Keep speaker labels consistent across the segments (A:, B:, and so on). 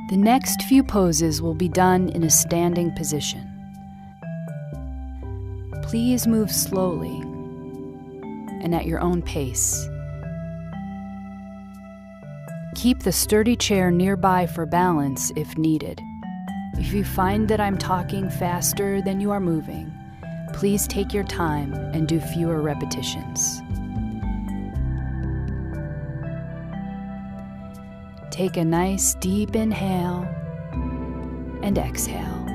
A: The next few poses will be done in a standing position. Please move slowly and at your own pace. Keep the sturdy chair nearby for balance if needed. If you find that I'm talking faster than you are moving, please take your time and do fewer repetitions. Take a nice deep inhale and exhale.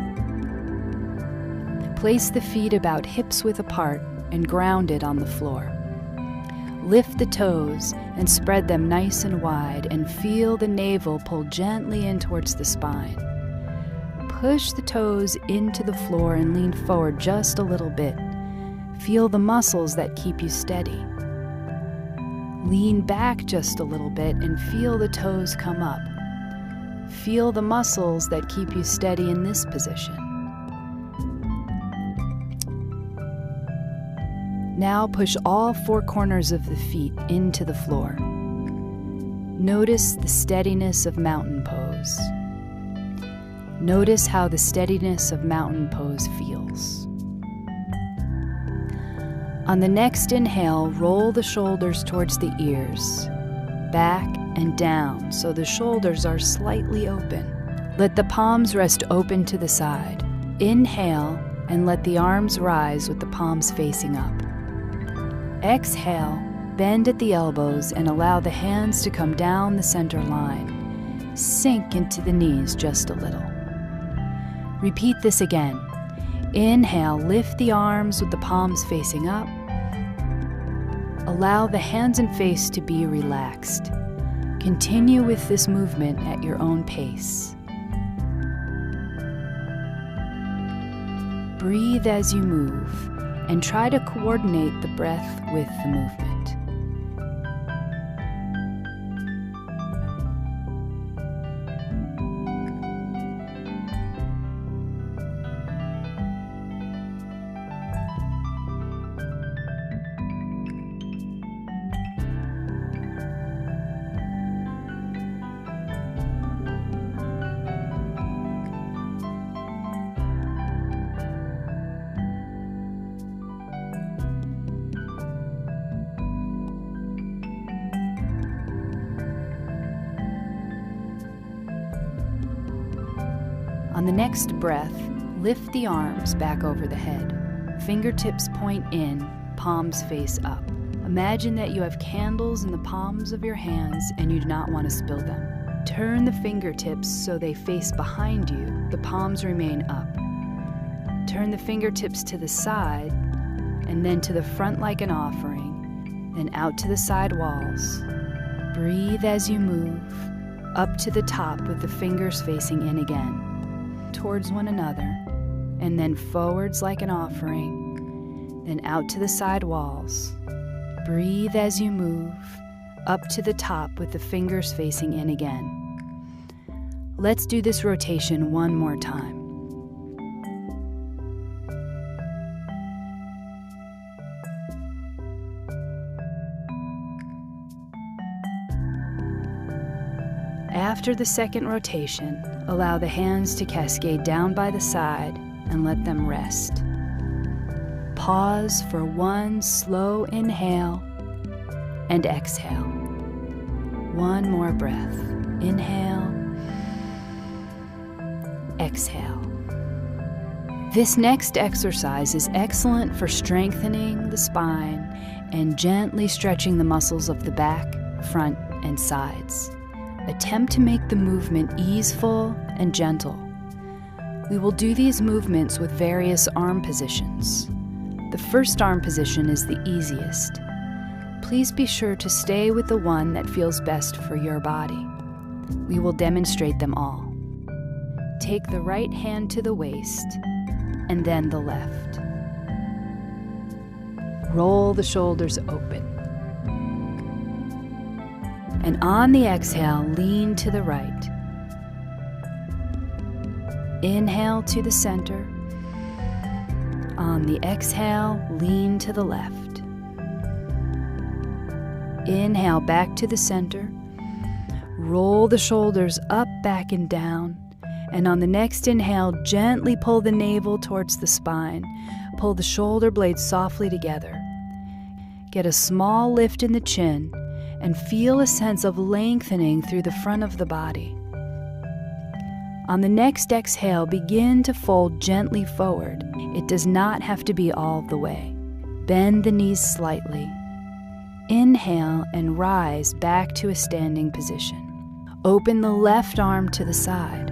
A: Place the feet about hips-width apart and grounded on the floor. Lift the toes and spread them nice and wide, and feel the navel pull gently in towards the spine. Push the toes into the floor and lean forward just a little bit. Feel the muscles that keep you steady. Lean back just a little bit and feel the toes come up. Feel the muscles that keep you steady in this position. Now push all four corners of the feet into the floor. Notice the steadiness of mountain pose. Notice how the steadiness of mountain pose feels. On the next inhale, roll the shoulders towards the ears, back and down so the shoulders are slightly open. Let the palms rest open to the side. Inhale and let the arms rise with the palms facing up. Exhale, bend at the elbows and allow the hands to come down the center line. Sink into the knees just a little. Repeat this again. Inhale, lift the arms with the palms facing up. Allow the hands and face to be relaxed. Continue with this movement at your own pace. Breathe as you move, and try to coordinate the breath with the movement. On the next breath, lift the arms back over the head. Fingertips point in, palms face up. Imagine that you have candles in the palms of your hands and you do not want to spill them. Turn the fingertips so they face behind you. The palms remain up. Turn the fingertips to the side and then to the front like an offering, then out to the side walls. Breathe as you move, up to the top with the fingers facing in again, towards one another, and then forwards like an offering, then out to the side walls. Breathe as you move, up to the top with the fingers facing in again. Let's do this rotation one more time. After the second rotation, allow the hands to cascade down by the side and let them rest. Pause for one slow inhale and exhale. One more breath. Inhale, exhale. This next exercise is excellent for strengthening the spine and gently stretching the muscles of the back, front, and sides. Attempt to make the movement easeful and gentle. We will do these movements with various arm positions. The first arm position is the easiest. Please be sure to stay with the one that feels best for your body. We will demonstrate them all. Take the right hand to the waist and then the left. Roll the shoulders open. And on the exhale, lean to the right. Inhale to the center. On the exhale, lean to the left. Inhale back to the center. Roll the shoulders up, back, and down. And on the next inhale, gently pull the navel towards the spine. Pull the shoulder blades softly together. Get a small lift in the chin and feel a sense of lengthening through the front of the body. On the next exhale, begin to fold gently forward. It does not have to be all the way. Bend the knees slightly. Inhale and rise back to a standing position. Open the left arm to the side.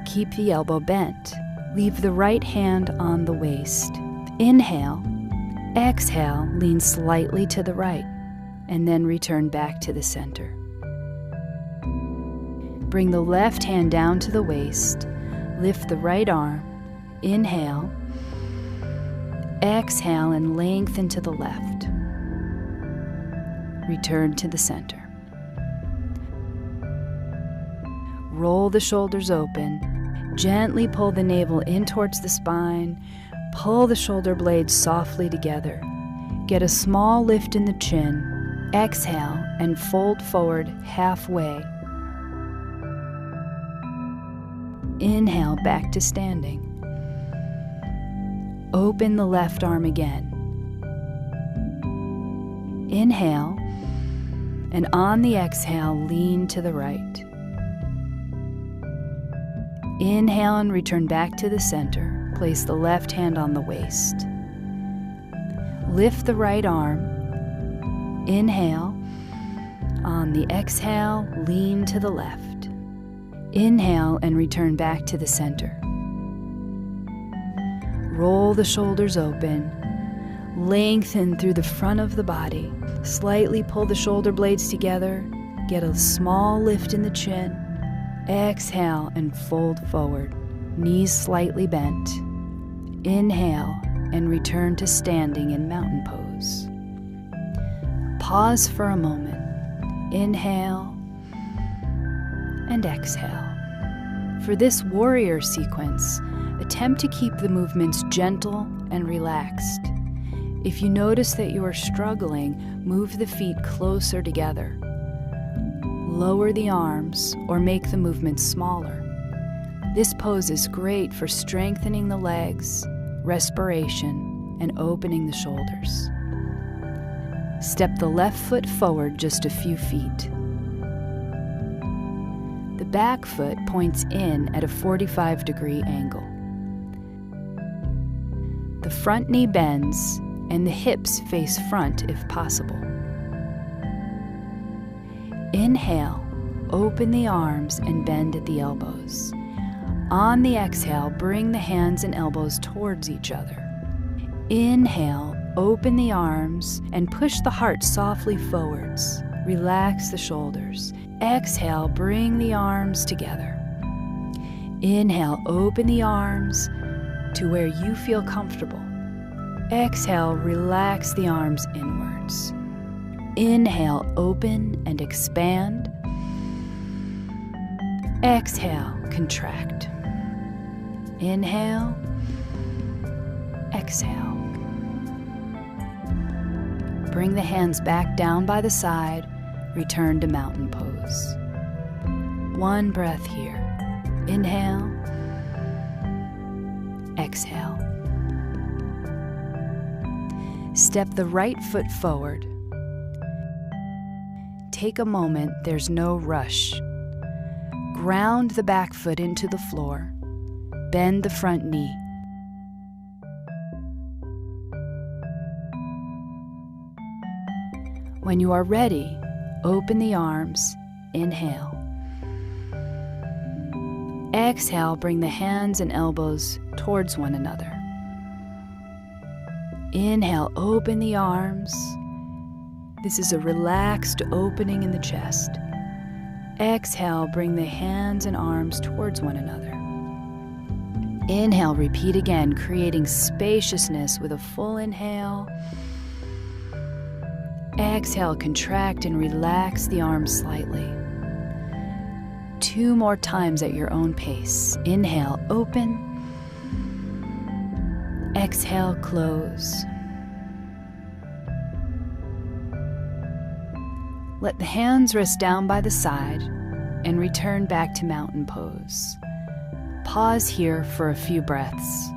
A: Keep the elbow bent. Leave the right hand on the waist. Inhale. Exhale, lean slightly to the right, and then return back to the center. Bring the left hand down to the waist. Lift the right arm. Inhale. Exhale and lengthen to the left. Return to the center. Roll the shoulders open. Gently pull the navel in towards the spine. Pull the shoulder blades softly together. Get a small lift in the chin. Exhale and fold forward halfway. Inhale back to standing. Open the left arm again. Inhale, and on the exhale, lean to the right. Inhale and return back to the center. Place the left hand on the waist. Lift the right arm. Inhale. On the exhale, lean to the left. Inhale and return back to the center. Roll the shoulders open. Lengthen through the front of the body. Slightly pull the shoulder blades together. Get a small lift in the chin. Exhale and fold forward. Knees slightly bent. Inhale and return to standing in mountain pose. Pause for a moment. Inhale and exhale. For this warrior sequence, attempt to keep the movements gentle and relaxed. If you notice that you are struggling, move the feet closer together. Lower the arms or make the movements smaller. This pose is great for strengthening the legs, respiration, and opening the shoulders. Step the left foot forward just a few feet. The back foot points in at a 45-degree angle. The front knee bends and the hips face front if possible. Inhale, open the arms and bend at the elbows. On the exhale, bring the hands and elbows towards each other. Inhale, open the arms and push the heart softly forwards. Relax the shoulders. Exhale, bring the arms together. Inhale, open the arms to where you feel comfortable. Exhale, relax the arms inwards. Inhale, open and expand. Exhale, contract. Inhale, exhale. Bring the hands back down by the side. Return to mountain pose. One breath here. Inhale, exhale. Step the right foot forward. Take a moment, there's no rush. Ground the back foot into the floor. Bend the front knee. When you are ready, open the arms. Inhale. Exhale, bring the hands and elbows towards one another. Inhale, open the arms. This is a relaxed opening in the chest. Exhale, bring the hands and arms towards one another. Inhale, repeat again, creating spaciousness with a full inhale. Exhale, contract and relax the arms slightly. 2 more times at your own pace. Inhale, open. Exhale, close. Let the hands rest down by the side and return back to mountain pose. Pause here for a few breaths.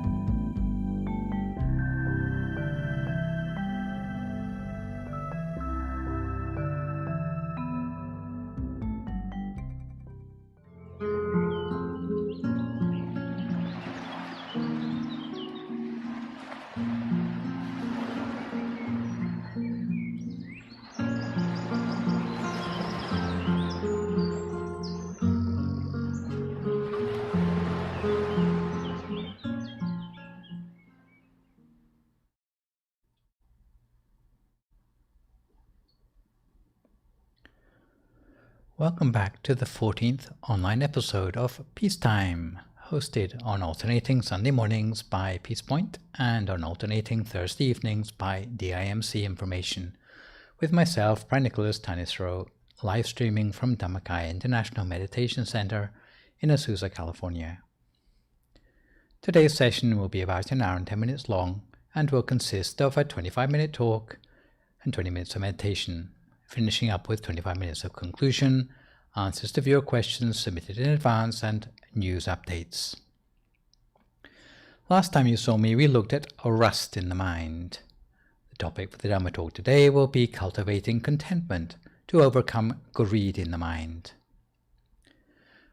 B: Welcome back to the 14th online episode of Peacetime, hosted on alternating Sunday mornings by PeacePoint and on alternating Thursday evenings by DIMC Information, with myself, Brian Nicholas Thanissaro, live streaming from Dhammakaya International Meditation Center in Azusa, California. Today's session will be about an hour and 10 minutes long and will consist of a 25-minute talk and 20 minutes of meditation, finishing up with 25 minutes of conclusion, answers to viewer questions submitted in advance, and news updates. Last time you saw me, we looked at a rust in the mind. The topic for the Dhamma talk today will be cultivating contentment to overcome greed in the mind.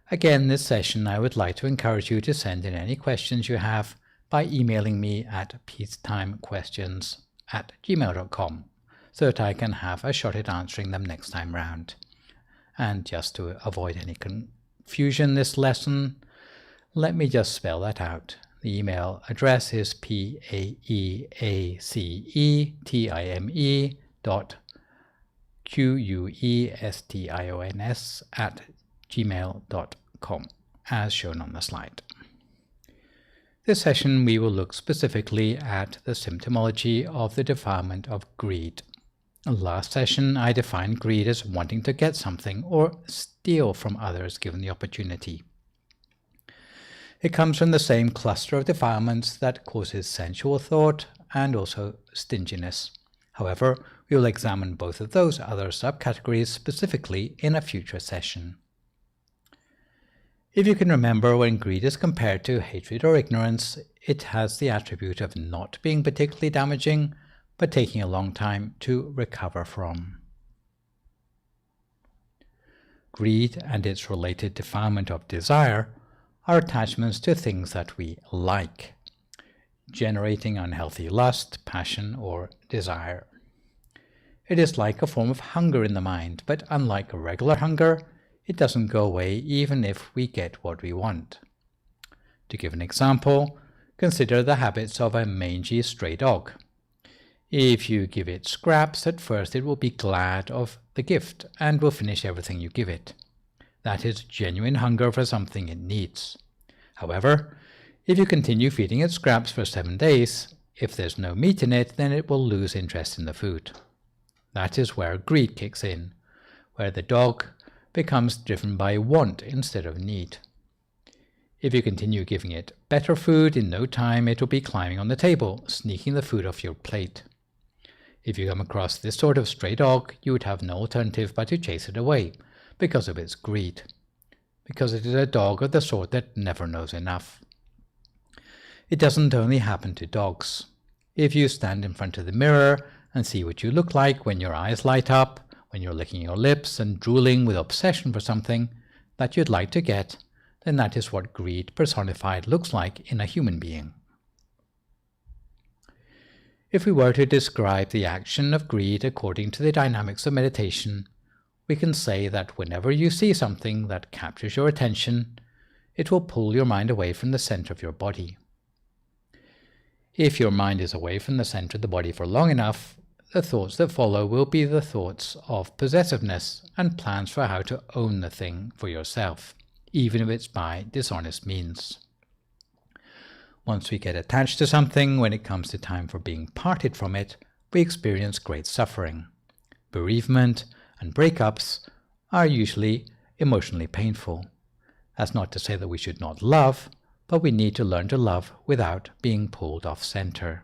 B: Again, this session I would like to encourage you to send in any questions you have by emailing me at peacetimequestions@gmail.com. so that I can have a shot at answering them next time round. And just to avoid any confusion this lesson, let me just spell that out. The email address is paacetime.questions@gmail.com, as shown on the slide. This session we will look specifically at the symptomology of the defilement of greed. Last session, I defined greed as wanting to get something or steal from others given the opportunity. It comes from the same cluster of defilements that causes sensual thought and also stinginess. However, we will examine both of those other subcategories specifically in a future session. If you can remember, when greed is compared to hatred or ignorance, it has the attribute of not being particularly damaging, but taking a long time to recover from. Greed and its related defilement of desire are attachments to things that we like, generating unhealthy lust, passion, or desire. It is like a form of hunger in the mind, but unlike a regular hunger, it doesn't go away even if we get what we want. To give an example, consider the habits of a mangy stray dog. If you give it scraps, at first it will be glad of the gift and will finish everything you give it. That is genuine hunger for something it needs. However, if you continue feeding it scraps for 7 days, if there's no meat in it, then it will lose interest in the food. That is where greed kicks in, where the dog becomes driven by want instead of need. If you continue giving it better food, in no time it will be climbing on the table, sneaking the food off your plate. If you come across this sort of stray dog, you would have no alternative but to chase it away, because of its greed, because it is a dog of the sort that never knows enough. It doesn't only happen to dogs. If you stand in front of the mirror and see what you look like when your eyes light up, when you're licking your lips and drooling with obsession for something that you'd like to get, then that is what greed personified looks like in a human being. If we were to describe the action of greed according to the dynamics of meditation, we can say that whenever you see something that captures your attention, it will pull your mind away from the center of your body. If your mind is away from the center of the body for long enough, the thoughts that follow will be the thoughts of possessiveness and plans for how to own the thing for yourself, even if it's by dishonest means. Once we get attached to something, when it comes to time for being parted from it, we experience great suffering. Bereavement and breakups are usually emotionally painful. That's not to say that we should not love, but we need to learn to love without being pulled off center.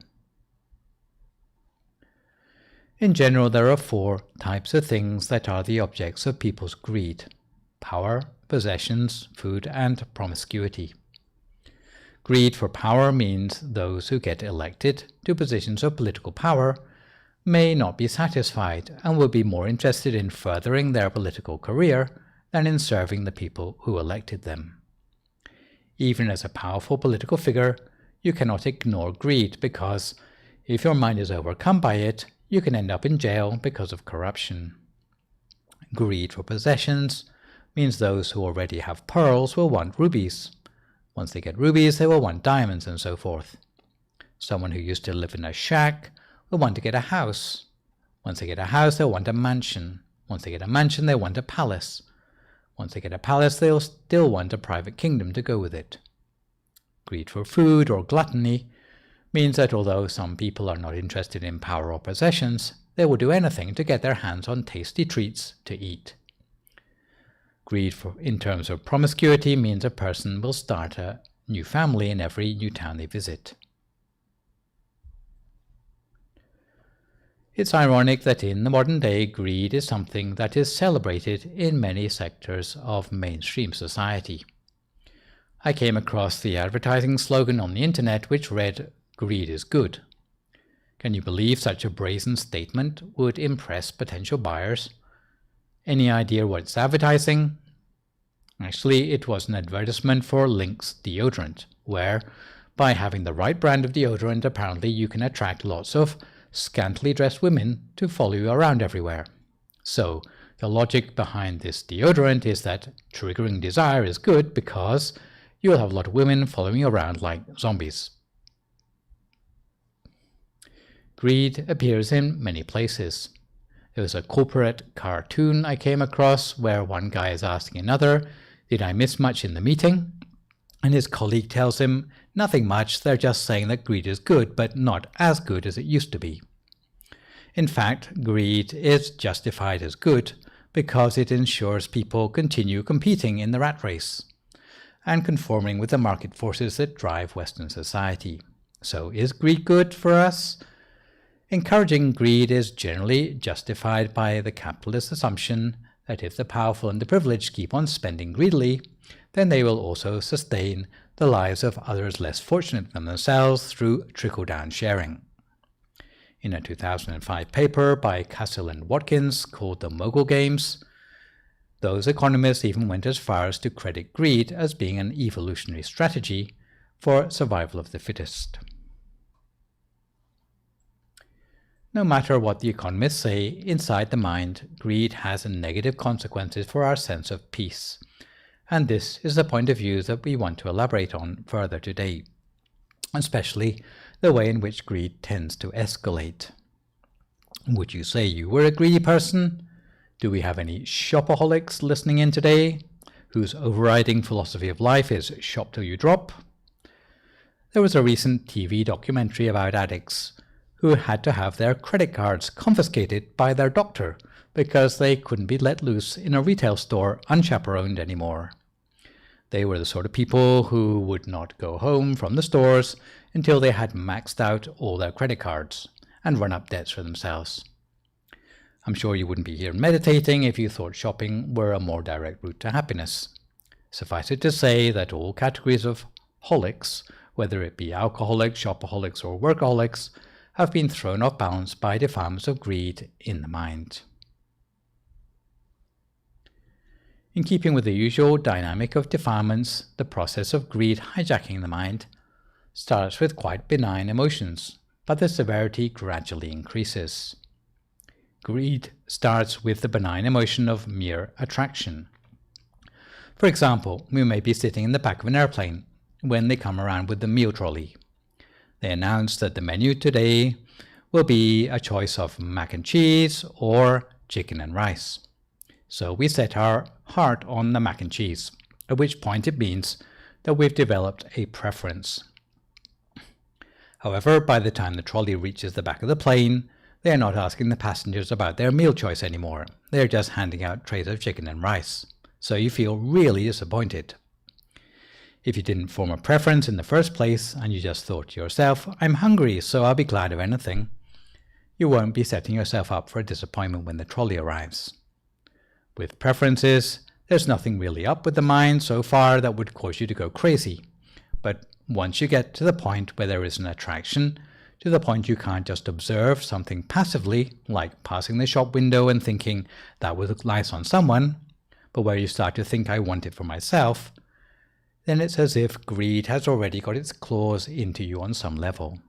B: In general, there are 4 types of things that are the objects of people's greed: power, possessions, food, and promiscuity. Greed for power means those who get elected to positions of political power may not be satisfied and will be more interested in furthering their political career than in serving the people who elected them. Even as a powerful political figure, you cannot ignore greed, because if your mind is overcome by it, you can end up in jail because of corruption. Greed for possessions means those who already have pearls will want rubies. Once they get rubies, they will want diamonds, and so forth. Someone who used to live in a shack will want to get a house. Once they get a house, they'll want a mansion. Once they get a mansion, they want a palace. Once they get a palace, they'll still want a private kingdom to go with it. Greed for food, or gluttony, means that although some people are not interested in power or possessions, they will do anything to get their hands on tasty treats to eat. Greed in terms of promiscuity means a person will start a new family in every new town they visit. It's ironic that in the modern day, greed is something that is celebrated in many sectors of mainstream society. I came across the advertising slogan on the internet which read, "Greed is good." Can you believe such a brazen statement would impress potential buyers? Any idea what it's advertising? Actually, it was an advertisement for Lynx deodorant, where, by having the right brand of deodorant, apparently you can attract lots of scantily dressed women to follow you around everywhere. So, the logic behind this deodorant is that triggering desire is good because you'll have a lot of women following you around like zombies. Greed appears in many places. There was a corporate cartoon I came across where one guy is asking another, "Did I miss much in the meeting?" And his colleague tells him, "Nothing much, they're just saying that greed is good, but not as good as it used to be." In fact, greed is justified as good because it ensures people continue competing in the rat race and conforming with the market forces that drive Western society. So is greed good for us? Encouraging greed is generally justified by the capitalist assumption that if the powerful and the privileged keep on spending greedily, then they will also sustain the lives of others less fortunate than themselves through trickle-down sharing. In a 2005 paper by Cassell and Watkins called The Mogul Games, those economists even went as far as to credit greed as being an evolutionary strategy for survival of the fittest. No matter what the economists say, inside the mind, greed has negative consequences for our sense of peace. And this is the point of view that we want to elaborate on further today, especially the way in which greed tends to escalate. Would you say you were a greedy person? Do we have any shopaholics listening in today, whose overriding philosophy of life is shop till you drop? There was a recent TV documentary about addicts who had to have their credit cards confiscated by their doctor because they couldn't be let loose in a retail store unchaperoned anymore. They were the sort of people who would not go home from the stores until they had maxed out all their credit cards and run up debts for themselves. I'm sure you wouldn't be here meditating if you thought shopping were a more direct route to happiness. Suffice it to say that all categories of holics, whether it be alcoholics, shopaholics, or workaholics, have been thrown off balance by defilements of greed in the mind. In keeping with the usual dynamic of defilements, the process of greed hijacking the mind starts with quite benign emotions, but the severity gradually increases. Greed starts with the benign emotion of mere attraction. For example, we may be sitting in the back of an airplane when they come around with the meal trolley. They announce that the menu today will be a choice of mac and cheese or chicken and rice. So we set our heart on the mac and cheese, at which point it means that we've developed a preference. However, by the time the trolley reaches the back of the plane, they are not asking the passengers about their meal choice anymore. They are just handing out trays of chicken and rice. So you feel really disappointed. If you didn't form a preference in the first place and you just thought to yourself, "I'm hungry, so I'll be glad of anything," you won't be setting yourself up for a disappointment when the trolley arrives. With preferences, there's nothing really up with the mind so far that would cause you to go crazy. But once you get to the point where there is an attraction, to the point you can't just observe something passively, like passing the shop window and thinking that would look nice on someone, but where you start to think I want it for myself, then it's as if greed has already got its claws into you on some level.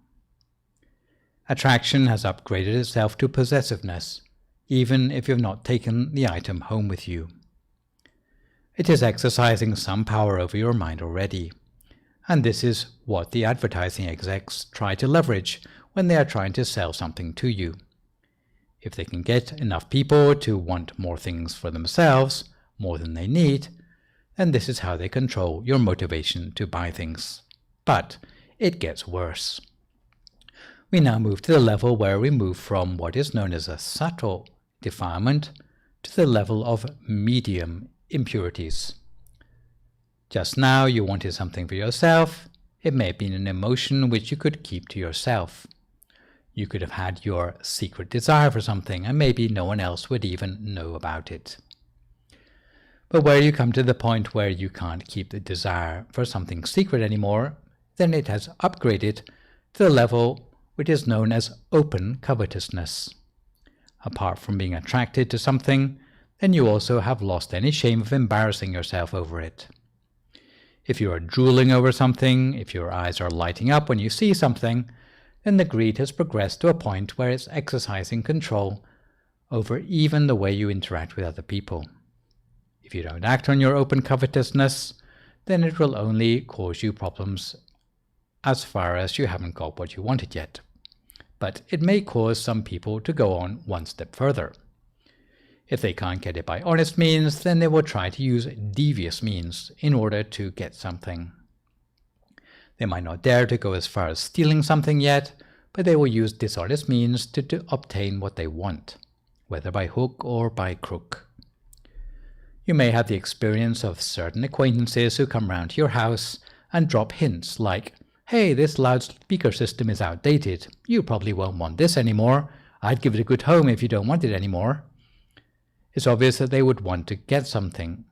B: Attraction has upgraded itself to possessiveness, even if you've not taken the item home with you. It is exercising some power over your mind already, and this is what the advertising execs try to leverage when they are trying to sell something to you. If they can get enough people to want more things for themselves, more than they need, then this is how they control your motivation to buy things. But it gets worse. We now move to the level where we move from what is known as a subtle defilement to the level of medium impurities. Just now you wanted something for yourself. It may have been an emotion which you could keep to yourself. You could have had your secret desire for something and maybe no one else would even know about it. But where you come to the point where you can't keep the desire for something secret anymore, then it has upgraded to the level which is known as open covetousness. Apart from being attracted to something, then you also have lost any shame of embarrassing yourself over it. If you are drooling over something, if your eyes are lighting up when you see something, then the greed has progressed to a point where it's exercising control over even the way you interact with other people. If you don't act on your open covetousness, then it will only cause you problems as far as you haven't got what you wanted yet. But it may cause some people to go on one step further. If they can't get it by honest means, then they will try to use devious means in order to get something. They might not dare to go as far as stealing something yet, but they will use dishonest means to obtain what they want, whether by hook or by crook. You may have the experience of certain acquaintances who come round to your house and drop hints like, "Hey, this loudspeaker system is outdated. You probably won't want this anymore. I'd give it a good home if you don't want it anymore." It's obvious that they would want to get something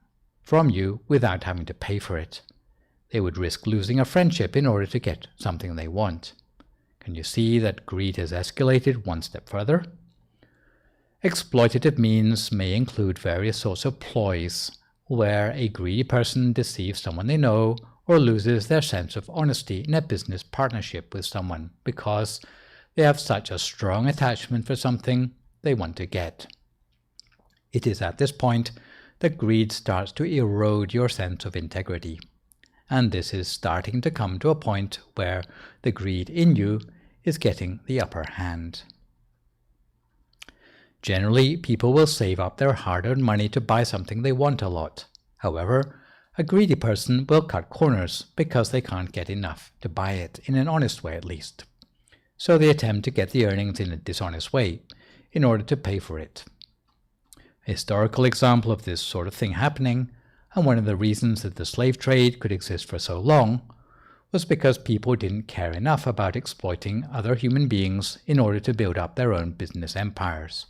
B: from you without having to pay for it. They would risk losing a friendship in order to get something they want. Can you see that greed has escalated one step further? Exploitative means may include various sorts of ploys, where a greedy person deceives someone they know or loses their sense of honesty in a business partnership with someone because they have such a strong attachment for something they want to get. It is at this point that greed starts to erode your sense of integrity. And this is starting to come to a point where the greed in you is getting the upper hand. Generally, people will save up their hard-earned money to buy something they want a lot. However, a greedy person will cut corners because they can't get enough to buy it, in an honest way at least. So they attempt to get the earnings in a dishonest way in order to pay for it. A historical example of this sort of thing happening, and one of the reasons that the slave trade could exist for so long, was because people didn't care enough about exploiting other human beings in order to build up their own business empires.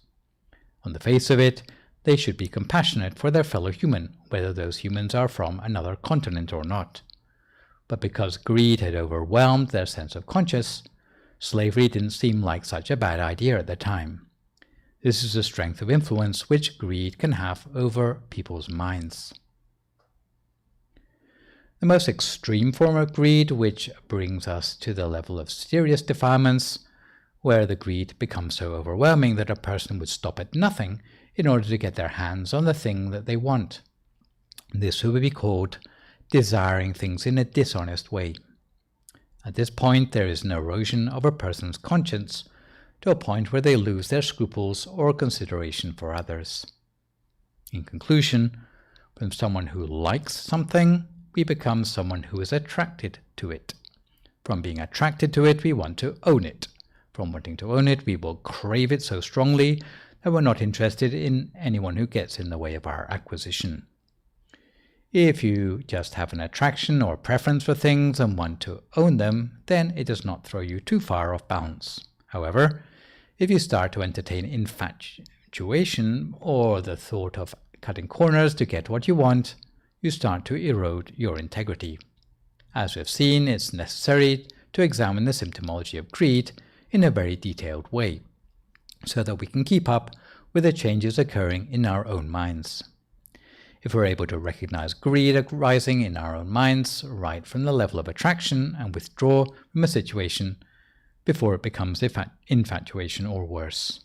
B: On the face of it, they should be compassionate for their fellow human, whether those humans are from another continent or not. But because greed had overwhelmed their sense of conscience, slavery didn't seem like such a bad idea at the time. This is the strength of influence which greed can have over people's minds. The most extreme form of greed, which brings us to the level of serious defilements, where the greed becomes so overwhelming that a person would stop at nothing in order to get their hands on the thing that they want. This would be called desiring things in a dishonest way. At this point, there is an erosion of a person's conscience to a point where they lose their scruples or consideration for others. In conclusion, from someone who likes something, we become someone who is attracted to it. From being attracted to it, we want to own it. From wanting to own it, we will crave it so strongly that we're not interested in anyone who gets in the way of our acquisition. If you just have an attraction or preference for things and want to own them, then it does not throw you too far off balance. However, If you start to entertain infatuation or the thought of cutting corners to get what you want, you start to erode your integrity. As we've seen, it's necessary to examine the symptomology of greed in a very detailed way, so that we can keep up with the changes occurring in our own minds. If we're able to recognize greed arising in our own minds right from the level of attraction and withdraw from a situation before it becomes infatuation or worse.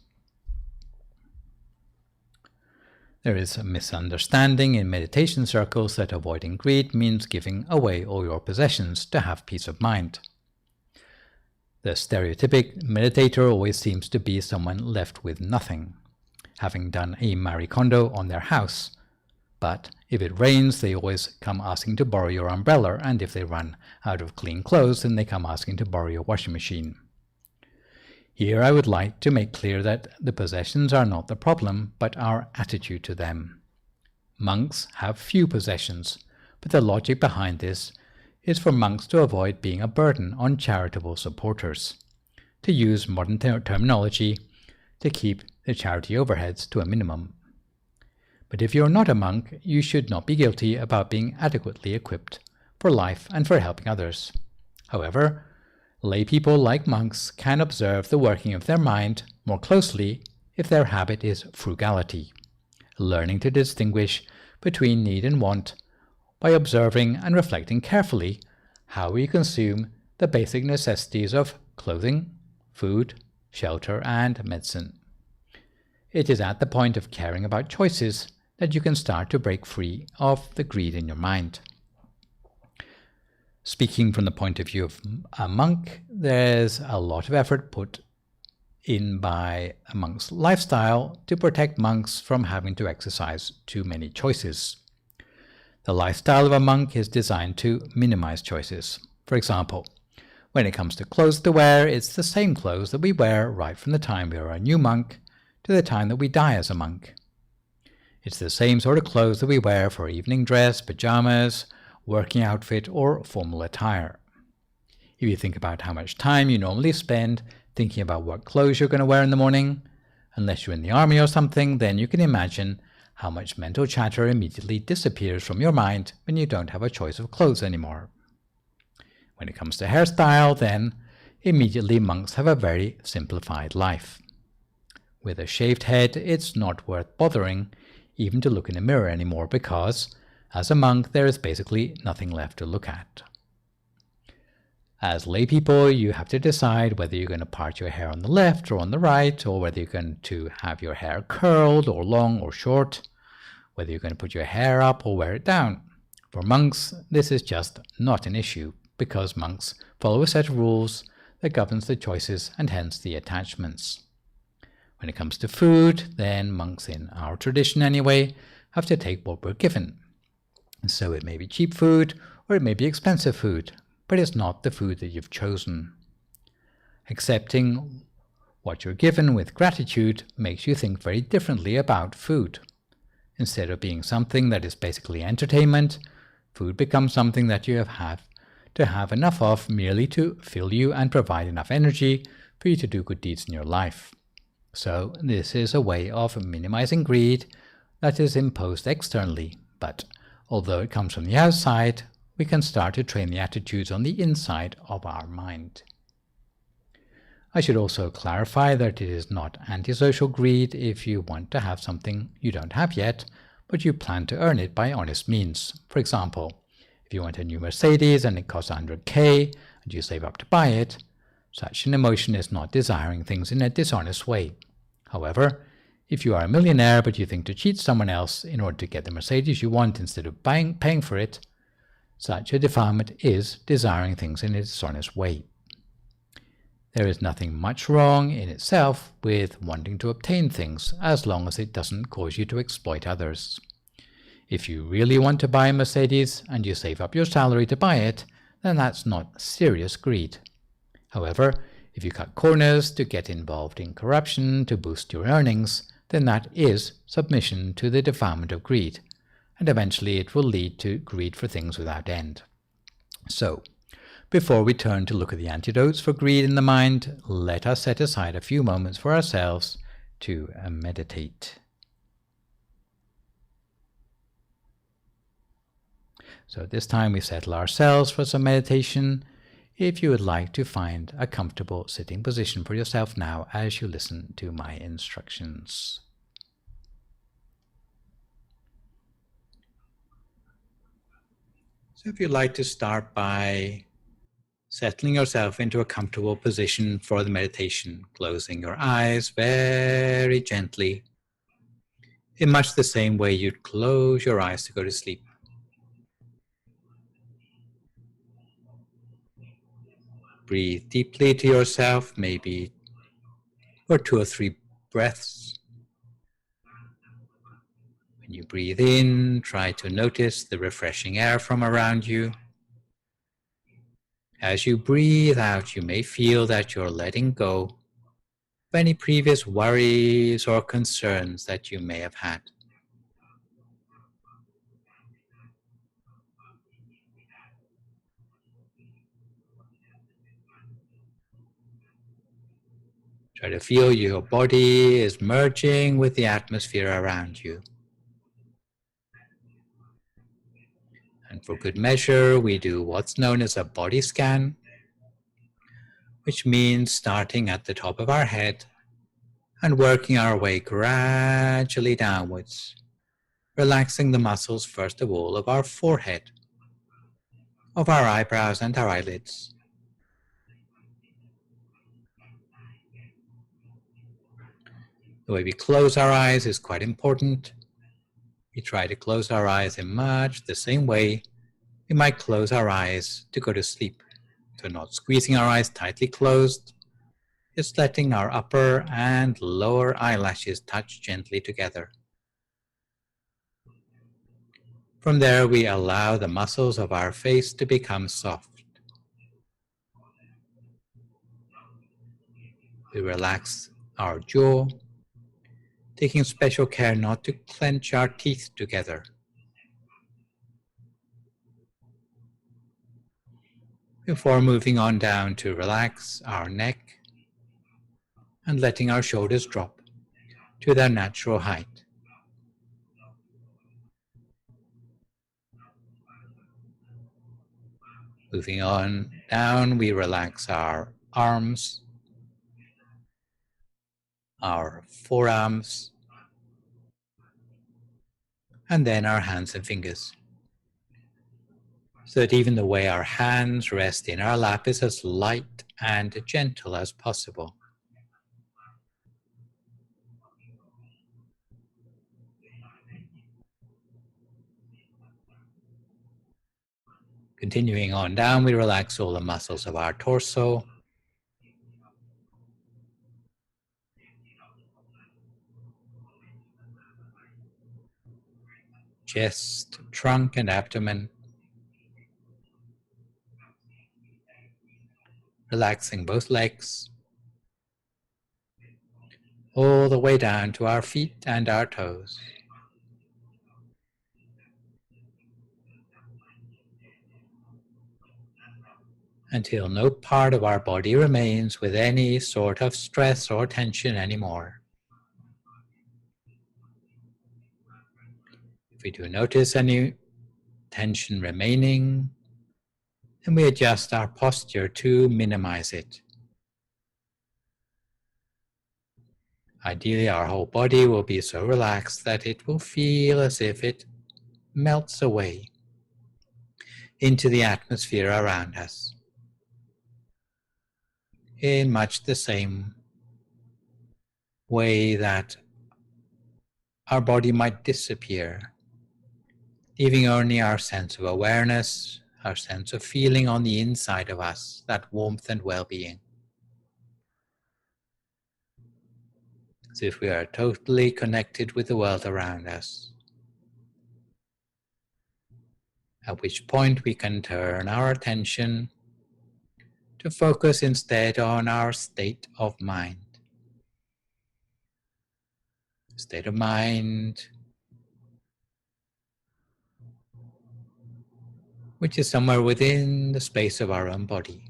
B: There is a misunderstanding in meditation circles that avoiding greed means giving away all your possessions to have peace of mind. The stereotypic meditator always seems to be someone left with nothing, having done a Marie Kondo on their house. But if it rains, they always come asking to borrow your umbrella, and if they run out of clean clothes, then they come asking to borrow your washing machine. Here I would like to make clear that the possessions are not the problem, but our attitude to them. Monks have few possessions, but the logic behind this is for monks to avoid being a burden on charitable supporters, to use modern terminology, to keep the charity overheads to a minimum. But if you're not a monk, you should not be guilty about being adequately equipped for life and for helping others. However, lay people like monks can observe the working of their mind more closely if their habit is frugality, learning to distinguish between need and want by observing and reflecting carefully how we consume the basic necessities of clothing, food, shelter, and medicine. It is at the point of caring about choices that you can start to break free of the greed in your mind. Speaking from the point of view of a monk, there's a lot of effort put in by a monk's lifestyle to protect monks from having to exercise too many choices. The lifestyle of a monk is designed to minimize choices. For example, when it comes to clothes to wear, it's the same clothes that we wear right from the time we are a new monk to the time that we die as a monk. It's the same sort of clothes that we wear for evening dress, pajamas, working outfit, or formal attire. If you think about how much time you normally spend thinking about what clothes you're going to wear in the morning, unless you're in the army or something, then you can imagine how much mental chatter immediately disappears from your mind when you don't have a choice of clothes anymore. When it comes to hairstyle, then, immediately monks have a very simplified life. With a shaved head, it's not worth bothering even to look in a mirror anymore because, as a monk, there is basically nothing left to look at. As lay people, you have to decide whether you're going to part your hair on the left or on the right, or whether you're going to have your hair curled or long or short, whether you're going to put your hair up or wear it down. For monks, this is just not an issue, because monks follow a set of rules that governs the choices and hence the attachments. When it comes to food, then monks, in our tradition anyway, have to take what we're given. And so it may be cheap food or it may be expensive food, but it's not the food that you've chosen. Accepting what you're given with gratitude makes you think very differently about food. Instead of being something that is basically entertainment, food becomes something that you have to have enough of merely to fill you and provide enough energy for you to do good deeds in your life. So this is a way of minimizing greed that is imposed externally, but although it comes from the outside, we can start to train the attitudes on the inside of our mind. I should also clarify that it is not antisocial greed if you want to have something you don't have yet, but you plan to earn it by honest means. For example, if you want a new Mercedes and it costs $100K and you save up to buy it, such an emotion is not desiring things in a dishonest way. However, if you are a millionaire but you think to cheat someone else in order to get the Mercedes you want instead of paying for it, such a defilement is desiring things in a dishonest way. There is nothing much wrong in itself with wanting to obtain things as long as it doesn't cause you to exploit others. If you really want to buy a Mercedes and you save up your salary to buy it, then that's not serious greed. However, if you cut corners to get involved in corruption to boost your earnings, then that is submission to the defilement of greed, and eventually it will lead to greed for things without end. So, Before we turn to look at the antidotes for greed in the mind, let us set aside a few moments for ourselves to meditate. So at this time we settle ourselves for some meditation. If you would like to find a comfortable sitting position for yourself now as you listen to my instructions. So if you'd like to start by settling yourself into a comfortable position for the meditation, closing your eyes very gently, in much the same way you'd close your eyes to go to sleep. Breathe deeply to yourself, maybe for 2 or 3 breaths. When you breathe in, try to notice the refreshing air from around you. As you breathe out, you may feel that you're letting go of any previous worries or concerns that you may have had. Try to feel your body is merging with the atmosphere around you. And for good measure, we do what's known as a body scan, which means starting at the top of our head and working our way gradually downwards, relaxing the muscles first of all of our forehead, of our eyebrows and our eyelids. The way we close our eyes is quite important. We try to close our eyes in much the same way we might close our eyes to go to sleep. So not squeezing our eyes tightly closed, just letting our upper and lower eyelashes touch gently together. From there, we allow the muscles of our face to become soft. We relax our jaw, taking special care not to clench our teeth together. Before moving on down to relax our neck and letting our shoulders drop to their natural height. Moving on down, we relax our arms, our forearms, and then our hands and fingers, so that even the way our hands rest in our lap is as light and gentle as possible. Continuing on down, we relax all the muscles of our torso, chest, trunk, and abdomen. Relaxing both legs, all the way down to our feet and our toes. Until no part of our body remains with any sort of stress or tension anymore. If we do notice any tension remaining, then we adjust our posture to minimize it. Ideally, our whole body will be so relaxed that it will feel as if it melts away into the atmosphere around us, in much the same way that our body might disappear, leaving only our sense of awareness, our sense of feeling on the inside of us, that warmth and well-being. As if we are totally connected with the world around us. At which point we can turn our attention to focus instead on our state of mind. State of mind which is somewhere within the space of our own body.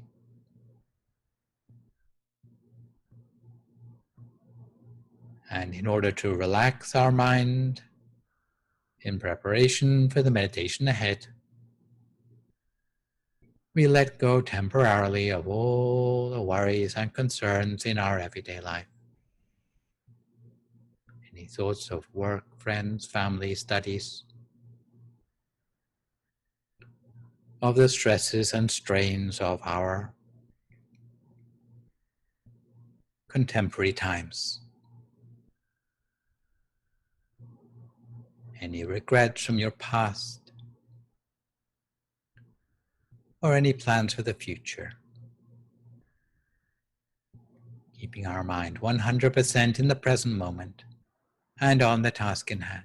B: And in order to relax our mind in preparation for the meditation ahead, we let go temporarily of all the worries and concerns in our everyday life. Any thoughts of work, friends, family, studies, of the stresses and strains of our contemporary times. Any regrets from your past, or any plans for the future. Keeping our mind 100% in the present moment and on the task in hand.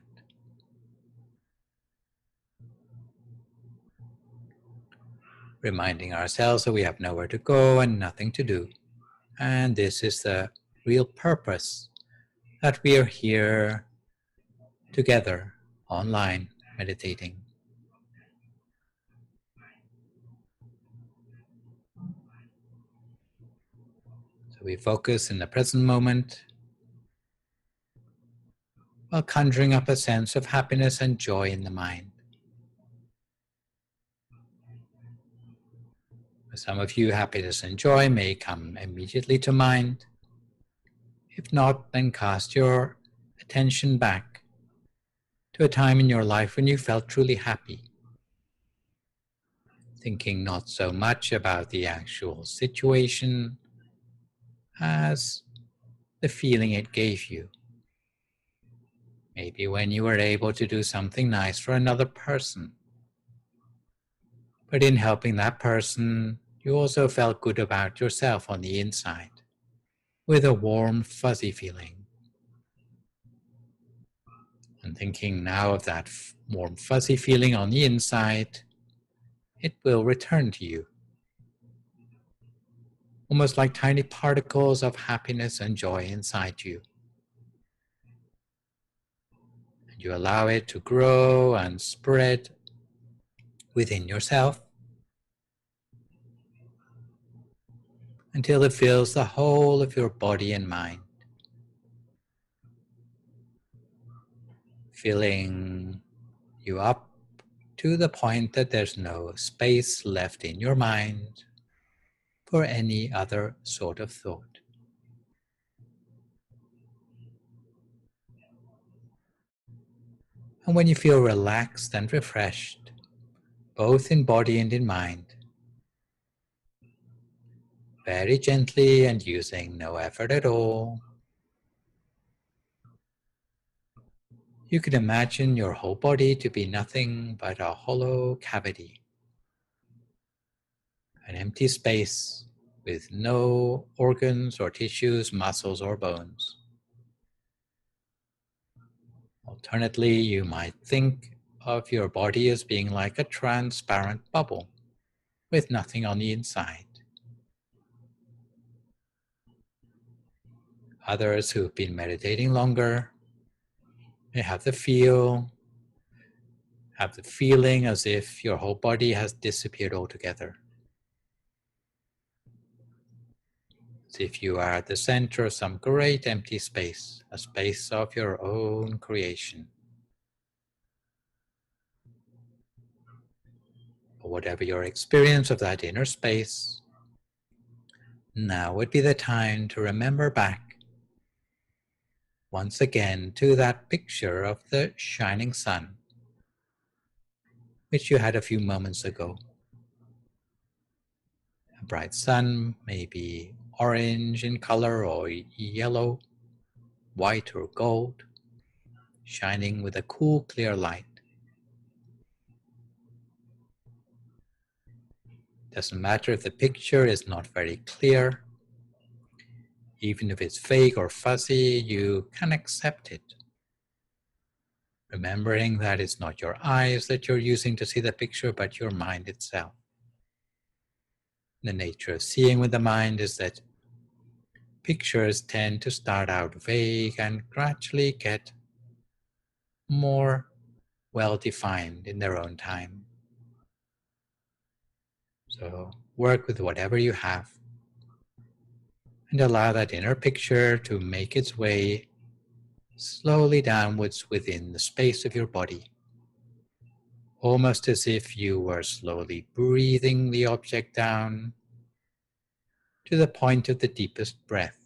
B: Reminding ourselves that we have nowhere to go and nothing to do. And this is the real purpose, that we are here together, online, meditating. So we focus in the present moment while conjuring up a sense of happiness and joy in the mind. For some of you, happiness and joy may come immediately to mind. If not, then cast your attention back to a time in your life when you felt truly happy, thinking not so much about the actual situation as the feeling it gave you. Maybe when you were able to do something nice for another person. But in helping that person, you also felt good about yourself on the inside, with a warm, fuzzy feeling. And thinking now of that warm, fuzzy feeling on the inside, it will return to you, almost like tiny particles of happiness and joy inside you. And you allow it to grow and spread within yourself until it fills the whole of your body and mind, filling you up to the point that there's no space left in your mind for any other sort of thought. And when you feel relaxed and refreshed, both in body and in mind, very gently and using no effort at all, you can imagine your whole body to be nothing but a hollow cavity, an empty space with no organs or tissues, muscles or bones. Alternately, you might think of your body as being like a transparent bubble with nothing on the inside. Others who've been meditating longer may have the feeling as if your whole body has disappeared altogether. As if you are at the center of some great empty space, a space of your own creation. Or whatever your experience of that inner space, now would be the time to remember back once again to that picture of the shining sun, which you had a few moments ago. A bright sun may be orange in color or yellow, white or gold, shining with a cool, clear light. Doesn't matter if the picture is not very clear. Even if it's vague or fuzzy, you can accept it. Remembering that it's not your eyes that you're using to see the picture, but your mind itself. The nature of seeing with the mind is that pictures tend to start out vague and gradually get more well-defined in their own time. So work with whatever you have and allow that inner picture to make its way slowly downwards within the space of your body, almost as if you were slowly breathing the object down to the point of the deepest breath,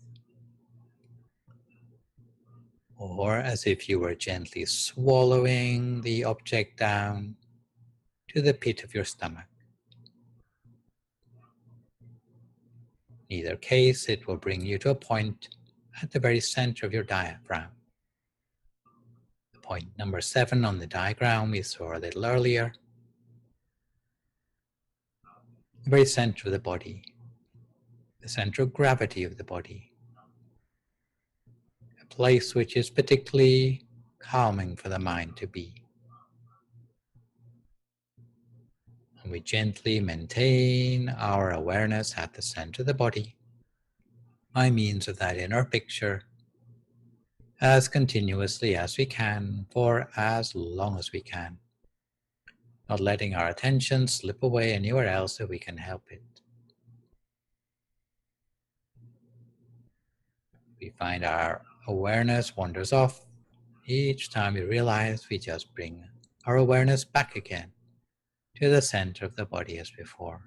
B: or as if you were gently swallowing the object down to the pit of your stomach. In either case, it will bring you to a point at the very center of your diaphragm. The point number 7 on the diagram we saw a little earlier. The very center of the body, the center of gravity of the body, a place which is particularly calming for the mind to be. And we gently maintain our awareness at the center of the body by means of that inner picture as continuously as we can for as long as we can, not letting our attention slip away anywhere else if we can help it. We find our awareness wanders off. Each time we realize, we just bring our awareness back again to the center of the body as before,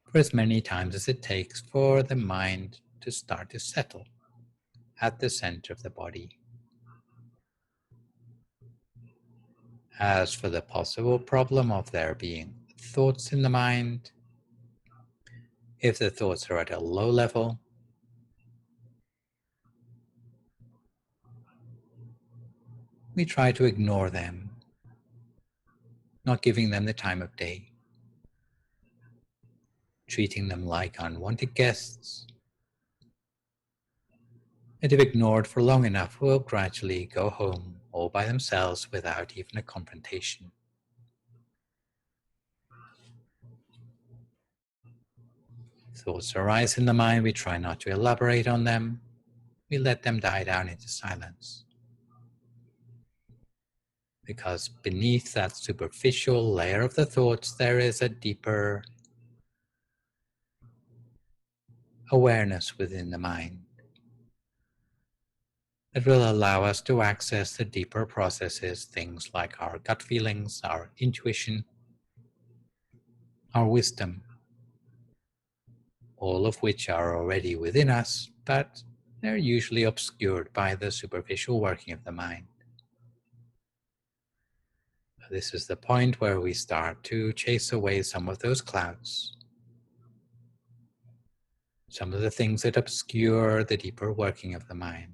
B: for as many times as it takes for the mind to start to settle at the center of the body. As for the possible problem of there being thoughts in the mind, if the thoughts are at a low level, we try to ignore them, not giving them the time of day, treating them like unwanted guests, and if ignored for long enough, will gradually go home all by themselves without even a confrontation. Thoughts arise in the mind, we try not to elaborate on them, we let them die down into silence. Because beneath that superficial layer of the thoughts, there is a deeper awareness within the mind that will allow us to access the deeper processes, things like our gut feelings, our intuition, our wisdom, all of which are already within us, but they're usually obscured by the superficial working of the mind. This is the point where we start to chase away some of those clouds, some of the things that obscure the deeper working of the mind.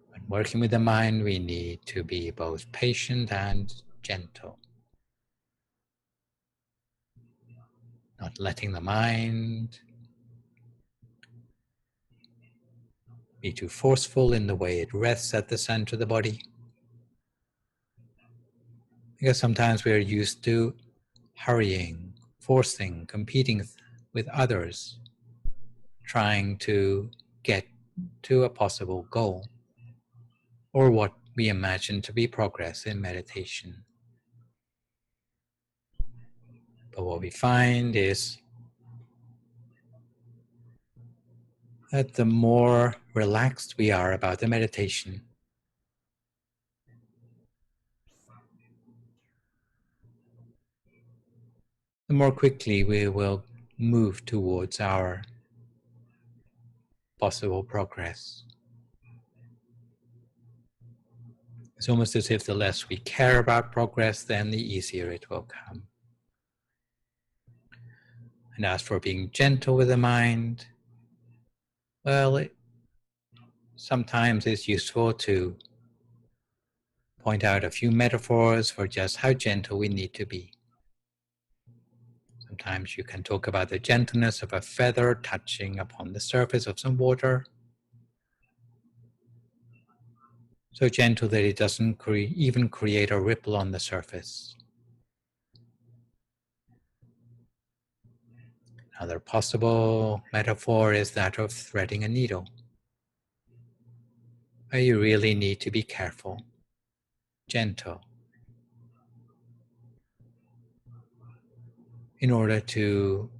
B: When working with the mind, we need to be both patient and gentle, not letting the mind be too forceful in the way it rests at the center of the body. Because sometimes we are used to hurrying, forcing, competing with others, trying to get to a possible goal, or what we imagine to be progress in meditation. But what we find is that the more relaxed we are about the meditation, the more quickly we will move towards our possible progress. It's almost as if the less we care about progress, then the easier it will come. And as for being gentle with the mind, well, sometimes it's useful to point out a few metaphors for just how gentle we need to be. Sometimes you can talk about the gentleness of a feather touching upon the surface of some water, so gentle that it doesn't even create a ripple on the surface. Another possible metaphor is that of threading a needle, where you really need to be careful gentle, in order to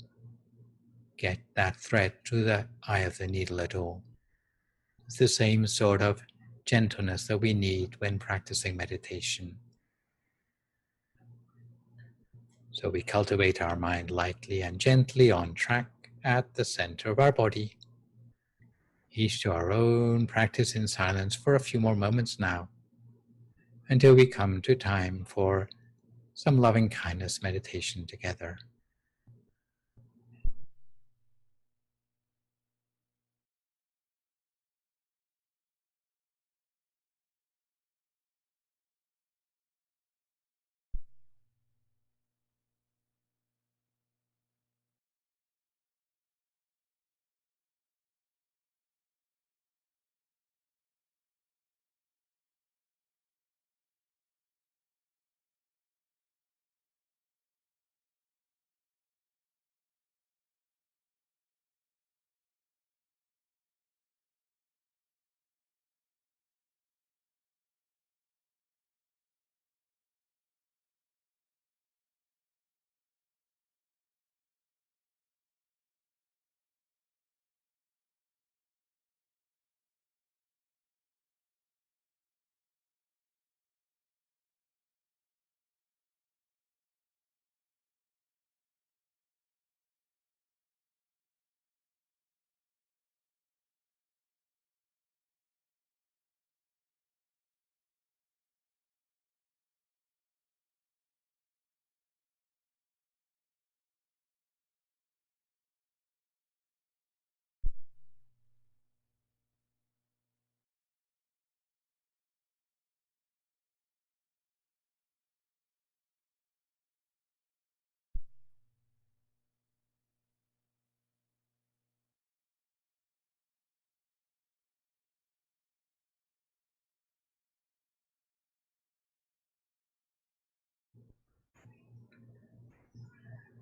B: get that thread through the eye of the needle at all. It's the same sort of gentleness that we need when practicing meditation. So we cultivate our mind lightly and gently on track at the center of our body. Each to our own practice in silence for a few more moments now, until we come to time for some loving kindness meditation together.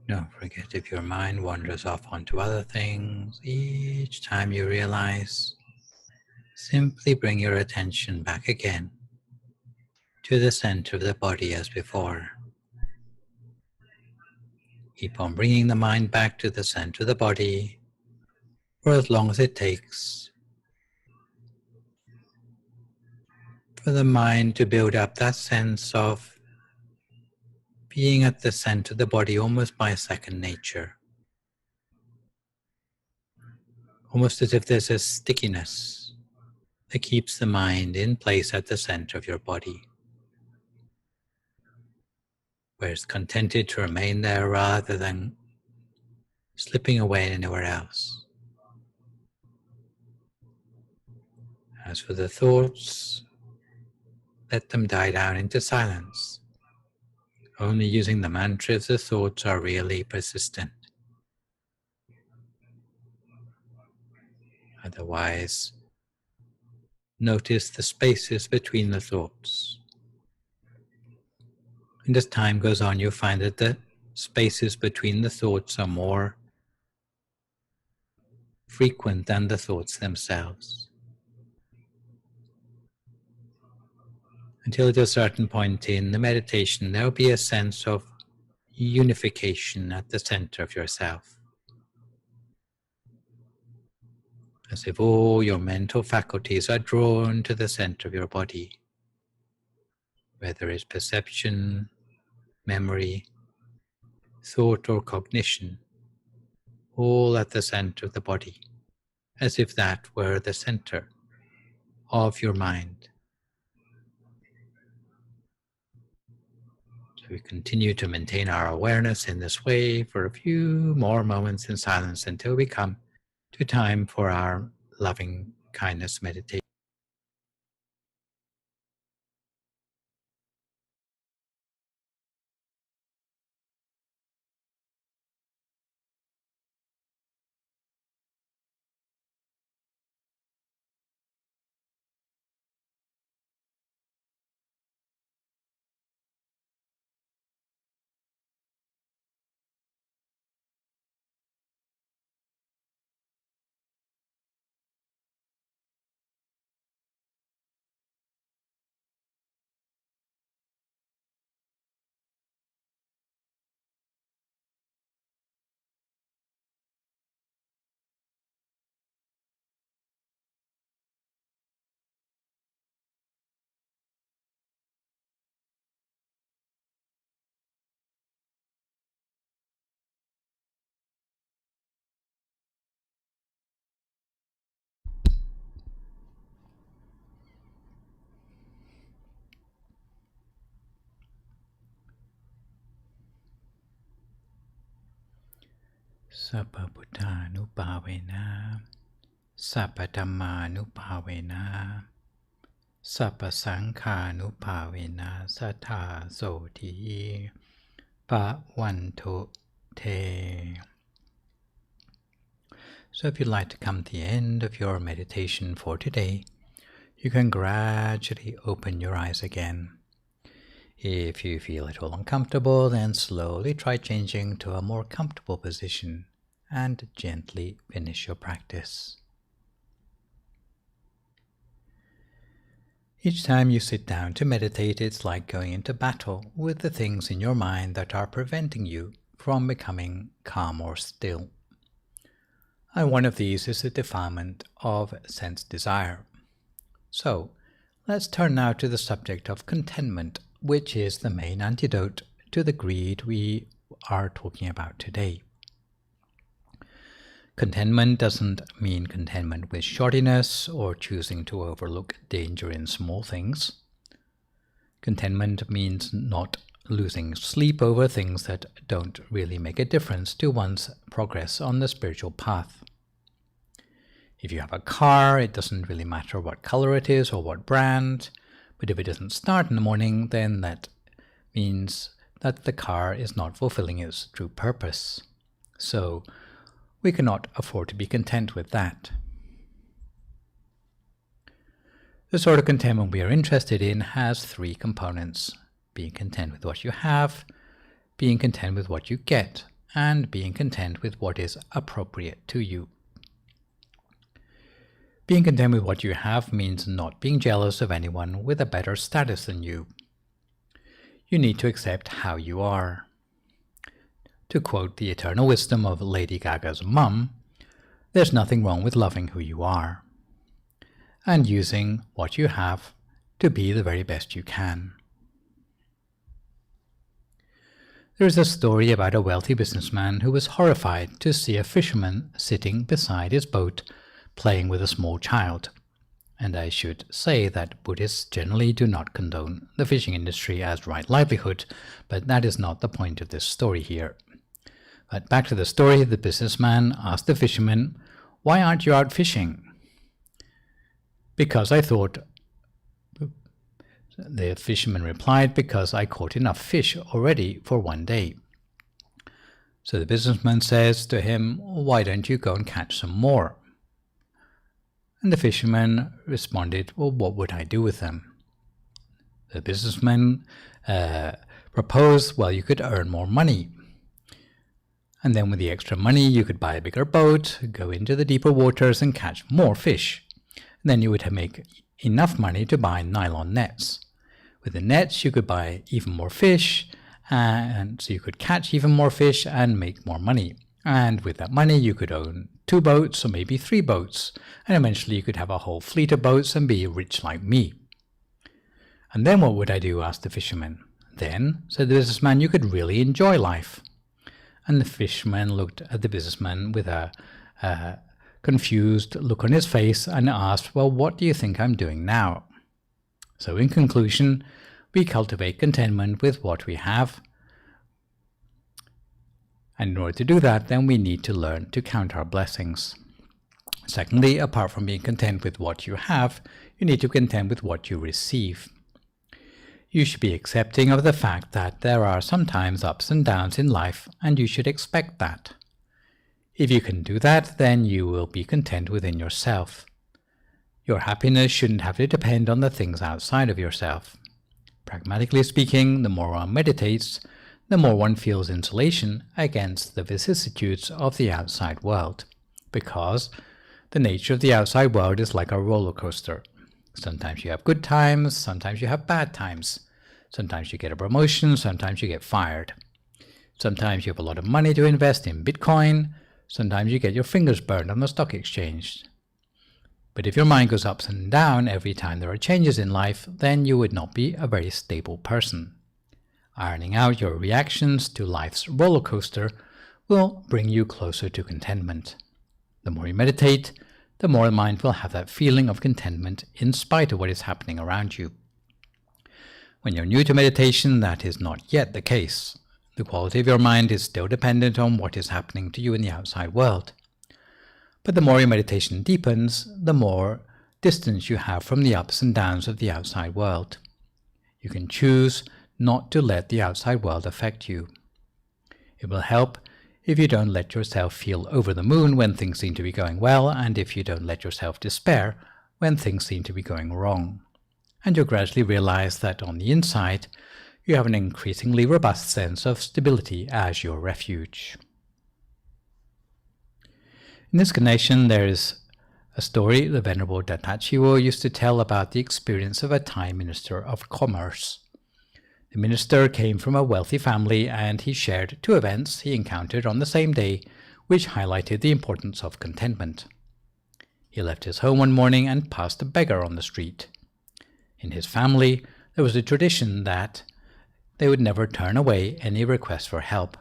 B: Don't forget, if your mind wanders off onto other things, each time you realize, simply bring your attention back again to the center of the body as before. Keep on bringing the mind back to the center of the body for as long as it takes for the mind to build up that sense of being at the center of the body almost by second nature. Almost as if there's a stickiness that keeps the mind in place at the center of your body, where it's contented to remain there rather than slipping away anywhere else. As for the thoughts, let them die down into silence. Only using the mantra if the thoughts are really persistent. Otherwise, notice the spaces between the thoughts. And as time goes on, you'll find that the spaces between the thoughts are more frequent than the thoughts themselves. Until at a certain point in the meditation, there will be a sense of unification at the center of yourself. As if all your mental faculties are drawn to the center of your body, whether it's perception, memory, thought or cognition, all at the center of the body, as if that were the center of your mind. So we continue to maintain our awareness in this way for a few more moments in silence until we come to time for our loving kindness meditation. Sappa Buddhanupavena, Sappa Dhammanupavena, Sappa Sankhanupavena Sattha Soti Bhavantu Te. So if you'd like to come to the end of your meditation for today, you can gradually open your eyes again. If you feel at all uncomfortable, then slowly try changing to a more comfortable position and gently finish your practice. Each time you sit down to meditate, it's like going into battle with the things in your mind that are preventing you from becoming calm or still. And one of these is the defilement of sense desire. So, let's turn now to the subject of contentment, which is the main antidote to the greed we are talking about today. Contentment doesn't mean contentment with shoddiness or choosing to overlook danger in small things. Contentment means not losing sleep over things that don't really make a difference to one's progress on the spiritual path. If you have a car, it doesn't really matter what color it is or what brand, but if it doesn't start in the morning, then that means that the car is not fulfilling its true purpose. So we cannot afford to be content with that. The sort of contentment we are interested in has three components: being content with what you have, being content with what you get, and being content with what is appropriate to you. Being content with what you have means not being jealous of anyone with a better status than you. You need to accept how you are. To quote the eternal wisdom of Lady Gaga's mum, there's nothing wrong with loving who you are and using what you have to be the very best you can. There is a story about a wealthy businessman who was horrified to see a fisherman sitting beside his boat playing with a small child. And I should say that Buddhists generally do not condone the fishing industry as right livelihood, but that is not the point of this story here. But back to the story, the businessman asked the fisherman, "Why aren't you out fishing?" "Because I thought," the fisherman replied, "because I caught enough fish already for one day." So the businessman says to him, "Why don't you go and catch some more?" And the fisherman responded, "Well, what would I do with them?" The businessman proposed, "Well, you could earn more money. And then with the extra money, you could buy a bigger boat, go into the deeper waters and catch more fish. And then you would make enough money to buy nylon nets. With the nets, you could buy even more fish, and so you could catch even more fish and make more money. And with that money, you could own 2 boats or maybe 3 boats, and eventually you could have a whole fleet of boats and be rich like me." "And then what would I do?" asked the fisherman. "Then," said the businessman, "you could really enjoy life." And the fisherman looked at the businessman with a confused look on his face and asked, "Well, what do you think I'm doing now?" So in conclusion, we cultivate contentment with what we have. And in order to do that, then we need to learn to count our blessings. Secondly, apart from being content with what you have, you need to be content with what you receive. You should be accepting of the fact that there are sometimes ups and downs in life, and you should expect that. If you can do that, then you will be content within yourself. Your happiness shouldn't have to depend on the things outside of yourself. Pragmatically speaking, the more one meditates, the more one feels insulation against the vicissitudes of the outside world, because the nature of the outside world is like a roller coaster. Sometimes you have good times, sometimes you have bad times. Sometimes you get a promotion, sometimes you get fired. Sometimes you have a lot of money to invest in Bitcoin, sometimes you get your fingers burned on the stock exchange. But if your mind goes up and down every time there are changes in life, then you would not be a very stable person. Ironing out your reactions to life's roller coaster will bring you closer to contentment. The more you meditate, the more the mind will have that feeling of contentment in spite of what is happening around you. When you're new to meditation, that is not yet the case. The quality of your mind is still dependent on what is happening to you in the outside world. But the more your meditation deepens, the more distance you have from the ups and downs of the outside world. You can choose not to let the outside world affect you. It will help if you don't let yourself feel over the moon when things seem to be going well, and if you don't let yourself despair when things seem to be going wrong. And you'll gradually realize that on the inside, you have an increasingly robust sense of stability as your refuge. In this connection, there is a story the Venerable Thanissaro used to tell about the experience of a Thai minister of commerce. The minister came from a wealthy family, and he shared 2 events he encountered on the same day which highlighted the importance of contentment. He left his home one morning and passed a beggar on the street. In his family, there was a tradition that they would never turn away any request for help.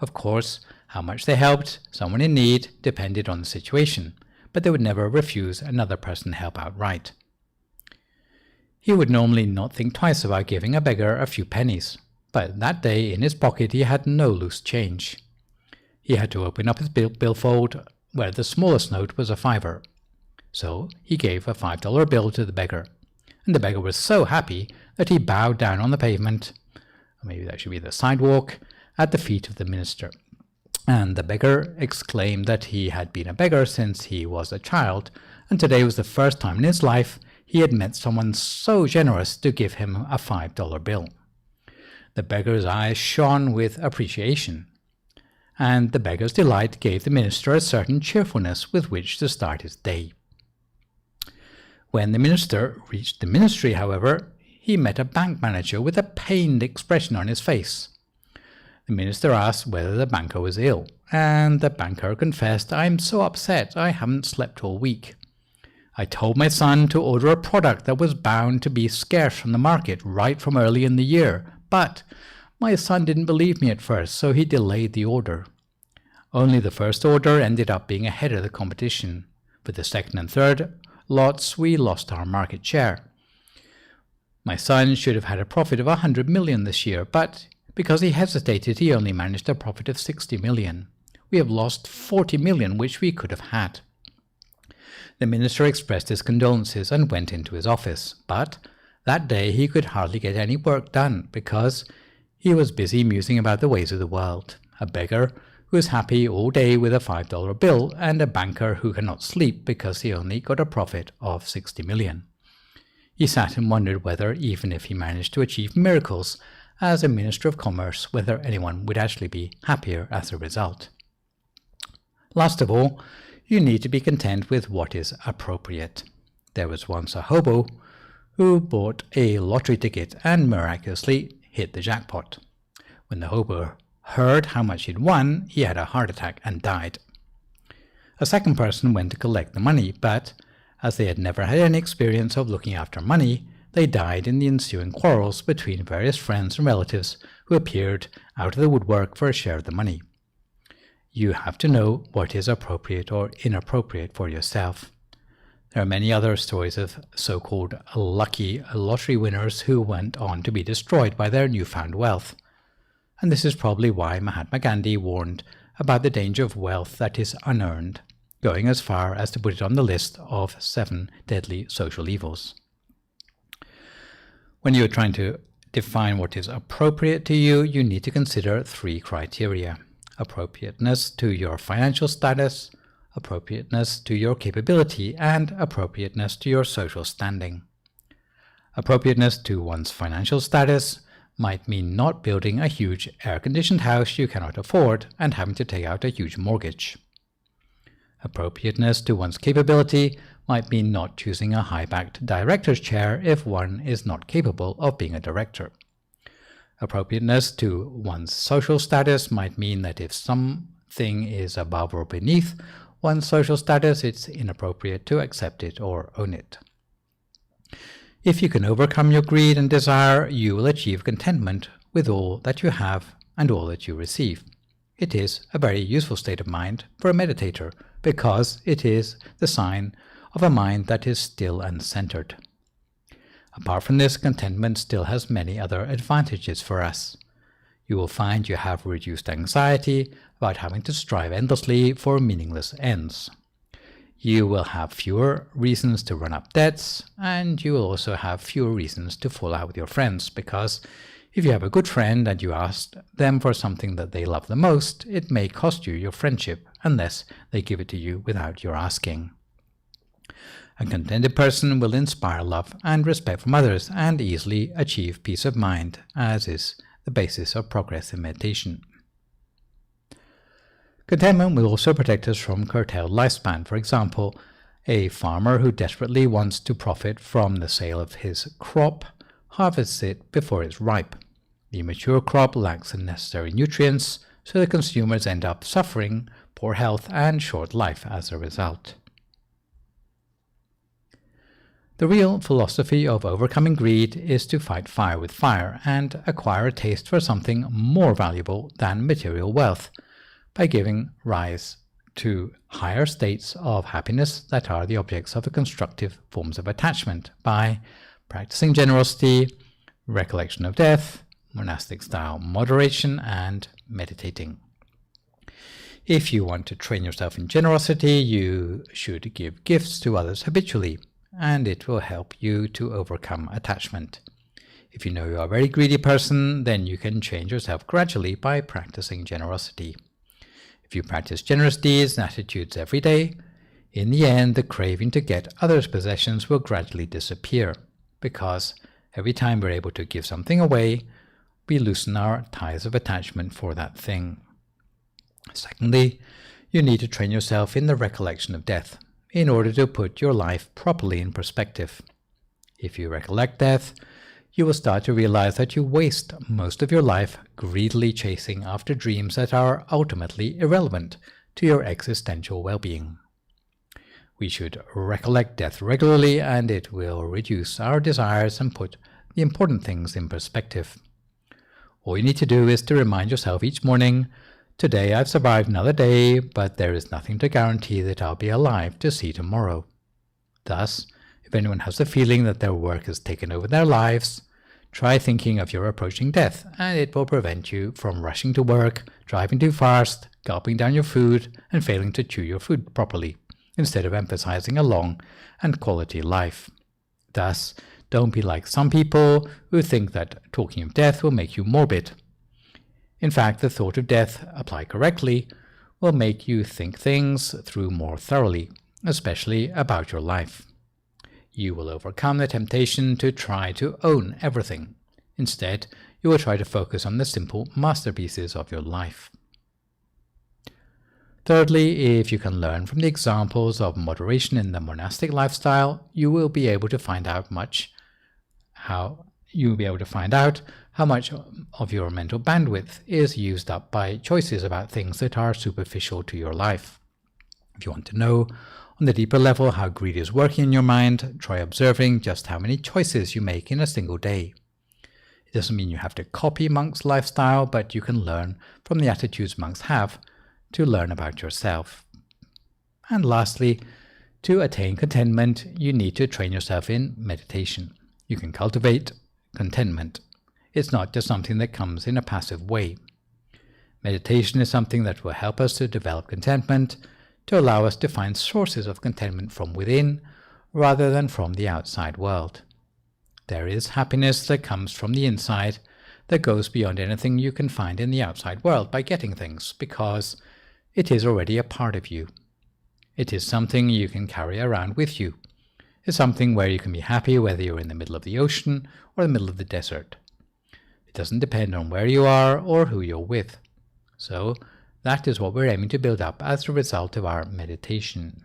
B: Of course, how much they helped someone in need depended on the situation, but they would never refuse another person help outright. He would normally not think twice about giving a beggar a few pennies, but that day in his pocket he had no loose change. He had to open up his billfold, where the smallest note was a $5. So he gave a $5 bill to the beggar, and the beggar was so happy that he bowed down on the pavement, or maybe that should be the sidewalk, at the feet of the minister. And the beggar exclaimed that he had been a beggar since he was a child, and today was the first time in his life he had met someone so generous to give him a $5 bill. The beggar's eyes shone with appreciation, and the beggar's delight gave the minister a certain cheerfulness with which to start his day. When the minister reached the ministry, however, he met a bank manager with a pained expression on his face. The minister asked whether the banker was ill, and the banker confessed, "I'm so upset, I haven't slept all week. I told my son to order a product that was bound to be scarce from the market right from early in the year, but my son didn't believe me at first, so he delayed the order. Only the first order ended up being ahead of the competition. For the second and third lots, we lost our market share. My son should have had a profit of 100 million this year, but because he hesitated, he only managed a profit of 60 million. We have lost 40 million, which we could have had." The minister expressed his condolences and went into his office, but that day he could hardly get any work done because he was busy musing about the ways of the world. A beggar who is happy all day with a $5 bill, and a banker who cannot sleep because he only got a profit of 60 million. He sat and wondered whether, even if he managed to achieve miracles as a Minister of Commerce, whether anyone would actually be happier as a result. Last of all, you need to be content with what is appropriate. There was once a hobo who bought a lottery ticket and miraculously hit the jackpot. When the hobo heard how much he'd won, he had a heart attack and died. A second person went to collect the money, but as they had never had any experience of looking after money, they died in the ensuing quarrels between various friends and relatives who appeared out of the woodwork for a share of the money. You have to know what is appropriate or inappropriate for yourself. There are many other stories of so-called lucky lottery winners who went on to be destroyed by their newfound wealth. And this is probably why Mahatma Gandhi warned about the danger of wealth that is unearned, going as far as to put it on the list of 7 deadly social evils. When you are trying to define what is appropriate to you, you need to consider 3 criteria: appropriateness to your financial status, appropriateness to your capability, and appropriateness to your social standing. Appropriateness to one's financial status might mean not building a huge air-conditioned house you cannot afford and having to take out a huge mortgage. Appropriateness to one's capability might mean not choosing a high-backed director's chair if one is not capable of being a director. Appropriateness to one's social status might mean that if something is above or beneath one's social status, it's inappropriate to accept it or own it. If you can overcome your greed and desire, you will achieve contentment with all that you have and all that you receive. It is a very useful state of mind for a meditator because it is the sign of a mind that is still and centered. Apart from this, contentment still has many other advantages for us. You will find you have reduced anxiety about having to strive endlessly for meaningless ends. You will have fewer reasons to run up debts, and you will also have fewer reasons to fall out with your friends, because if you have a good friend and you ask them for something that they love the most, it may cost you your friendship unless they give it to you without your asking. A contented person will inspire love and respect from others and easily achieve peace of mind, as is the basis of progress in meditation. Contentment will also protect us from curtailed lifespan. For example, a farmer who desperately wants to profit from the sale of his crop harvests it before it's ripe. The mature crop lacks the necessary nutrients, so the consumers end up suffering poor health and short life as a result. The real philosophy of overcoming greed is to fight fire with fire and acquire a taste for something more valuable than material wealth by giving rise to higher states of happiness that are the objects of the constructive forms of attachment by practicing generosity, recollection of death, monastic-style moderation, and meditating. If you want to train yourself in generosity, you should give gifts to others habitually, and it will help you to overcome attachment. If you know you are a very greedy person, then you can change yourself gradually by practicing generosity. If you practice generous deeds and attitudes every day, in the end the craving to get others' possessions will gradually disappear, because every time we're able to give something away, we loosen our ties of attachment for that thing. Secondly, you need to train yourself in the recollection of death in order to put your life properly in perspective. If you recollect death, you will start to realize that you waste most of your life greedily chasing after dreams that are ultimately irrelevant to your existential well-being. We should recollect death regularly, and it will reduce our desires and put the important things in perspective. All you need to do is to remind yourself each morning, "Today I've survived another day, but there is nothing to guarantee that I'll be alive to see tomorrow." Thus, if anyone has the feeling that their work has taken over their lives, try thinking of your approaching death, and it will prevent you from rushing to work, driving too fast, gulping down your food, and failing to chew your food properly, instead of emphasizing a long and quality life. Thus, don't be like some people who think that talking of death will make you morbid. In fact, the thought of death, applied correctly, will make you think things through more thoroughly, especially about your life. You will overcome the temptation to try to own everything. Instead, you will try to focus on the simple masterpieces of your life. Thirdly, if you can learn from the examples of moderation in the monastic lifestyle, you will be able to find out how much of your mental bandwidth is used up by choices about things that are superficial to your life. If you want to know on the deeper level how greed is working in your mind, try observing just how many choices you make in a single day. It doesn't mean you have to copy monks' lifestyle, but you can learn from the attitudes monks have to learn about yourself. And lastly, to attain contentment, you need to train yourself in meditation. You can cultivate contentment. It's not just something that comes in a passive way. Meditation is something that will help us to develop contentment, to allow us to find sources of contentment from within rather than from the outside world. There is happiness that comes from the inside that goes beyond anything you can find in the outside world by getting things, because it is already a part of you. It is something you can carry around with you. It's something where you can be happy whether you're in the middle of the ocean or the middle of the desert. It doesn't depend on where you are or who you're with. So that is what we're aiming to build up as a result of our meditation.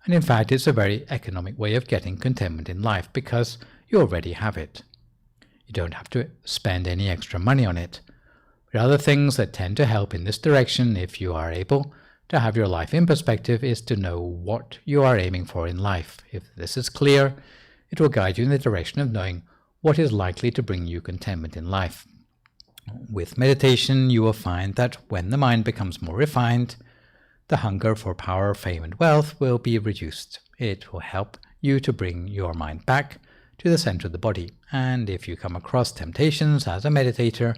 B: And in fact, it's a very economic way of getting contentment in life because you already have it. You don't have to spend any extra money on it. But other things that tend to help in this direction, if you are able to have your life in perspective, is to know what you are aiming for in life. If this is clear, it will guide you in the direction of knowing what is likely to bring you contentment in life. With meditation, you will find that when the mind becomes more refined, the hunger for power, fame, and wealth will be reduced. It will help you to bring your mind back to the center of the body. And if you come across temptations as a meditator,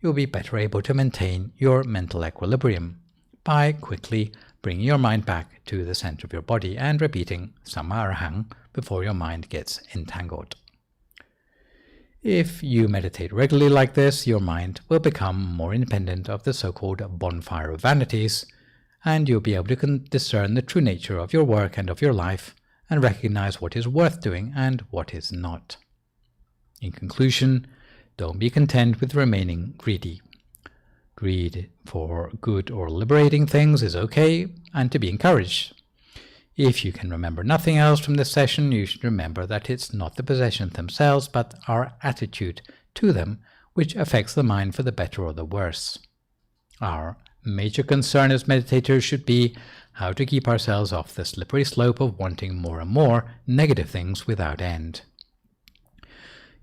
B: you'll be better able to maintain your mental equilibrium by quickly bringing your mind back to the center of your body and repeating Samarahang before your mind gets entangled. If you meditate regularly like this, your mind will become more independent of the so-called bonfire of vanities, and you'll be able to discern the true nature of your work and of your life, and recognize what is worth doing and what is not. In conclusion, don't be content with remaining greedy. Greed for good or liberating things is okay and to be encouraged. If you can remember nothing else from this session, you should remember that it's not the possessions themselves, but our attitude to them which affects the mind for the better or the worse. Our major concern as meditators should be how to keep ourselves off the slippery slope of wanting more and more negative things without end.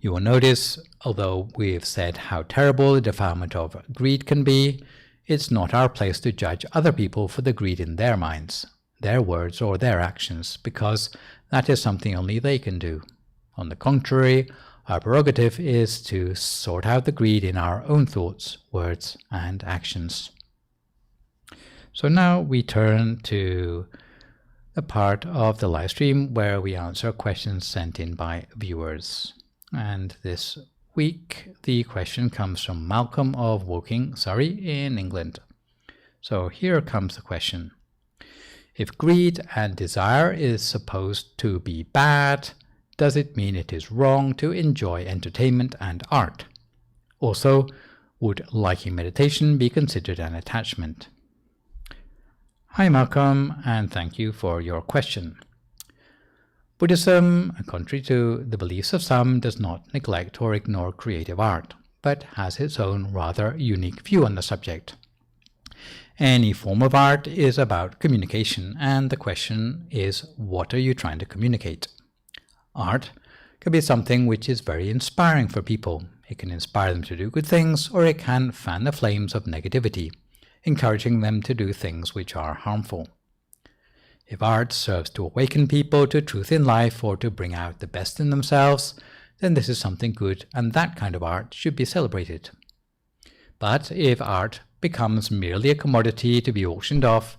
B: You will notice, although we've said how terrible the defilement of greed can be, it's not our place to judge other people for the greed in their minds, their words or their actions, because that is something only they can do. On the contrary, our prerogative is to sort out the greed in our own thoughts, words, and actions. So now we turn to the part of the live stream where we answer questions sent in by viewers. And this week the question comes from Malcolm of Woking, Surrey in England. So here comes the question. If greed and desire is supposed to be bad, does it mean it is wrong to enjoy entertainment and art? Also, would liking meditation be considered an attachment? Hi Malcolm, and thank you for your question. Buddhism, contrary to the beliefs of some, does not neglect or ignore creative art, but has its own rather unique view on the subject. Any form of art is about communication, and the question is, what are you trying to communicate? Art can be something which is very inspiring for people. It can inspire them to do good things, or it can fan the flames of negativity, encouraging them to do things which are harmful. If art serves to awaken people to truth in life or to bring out the best in themselves, then this is something good, and that kind of art should be celebrated. But if art becomes merely a commodity to be auctioned off,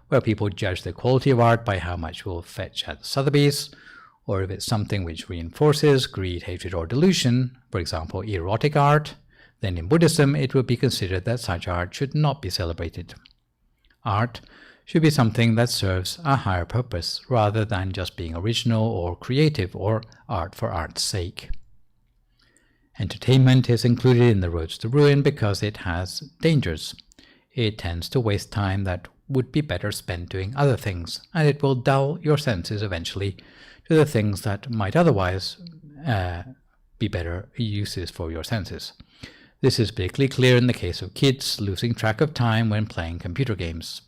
B: where people judge the quality of art by how much will fetch at Sotheby's, or if it's something which reinforces greed, hatred, or delusion, for example, erotic art, then in Buddhism it would be considered that such art should not be celebrated. Art should be something that serves a higher purpose, rather than just being original or creative or art for art's sake. Entertainment is included in the roads to ruin because it has dangers. It tends to waste time that would be better spent doing other things, and it will dull your senses eventually to the things that might otherwise be better uses for your senses. This is particularly clear in the case of kids losing track of time when playing computer games.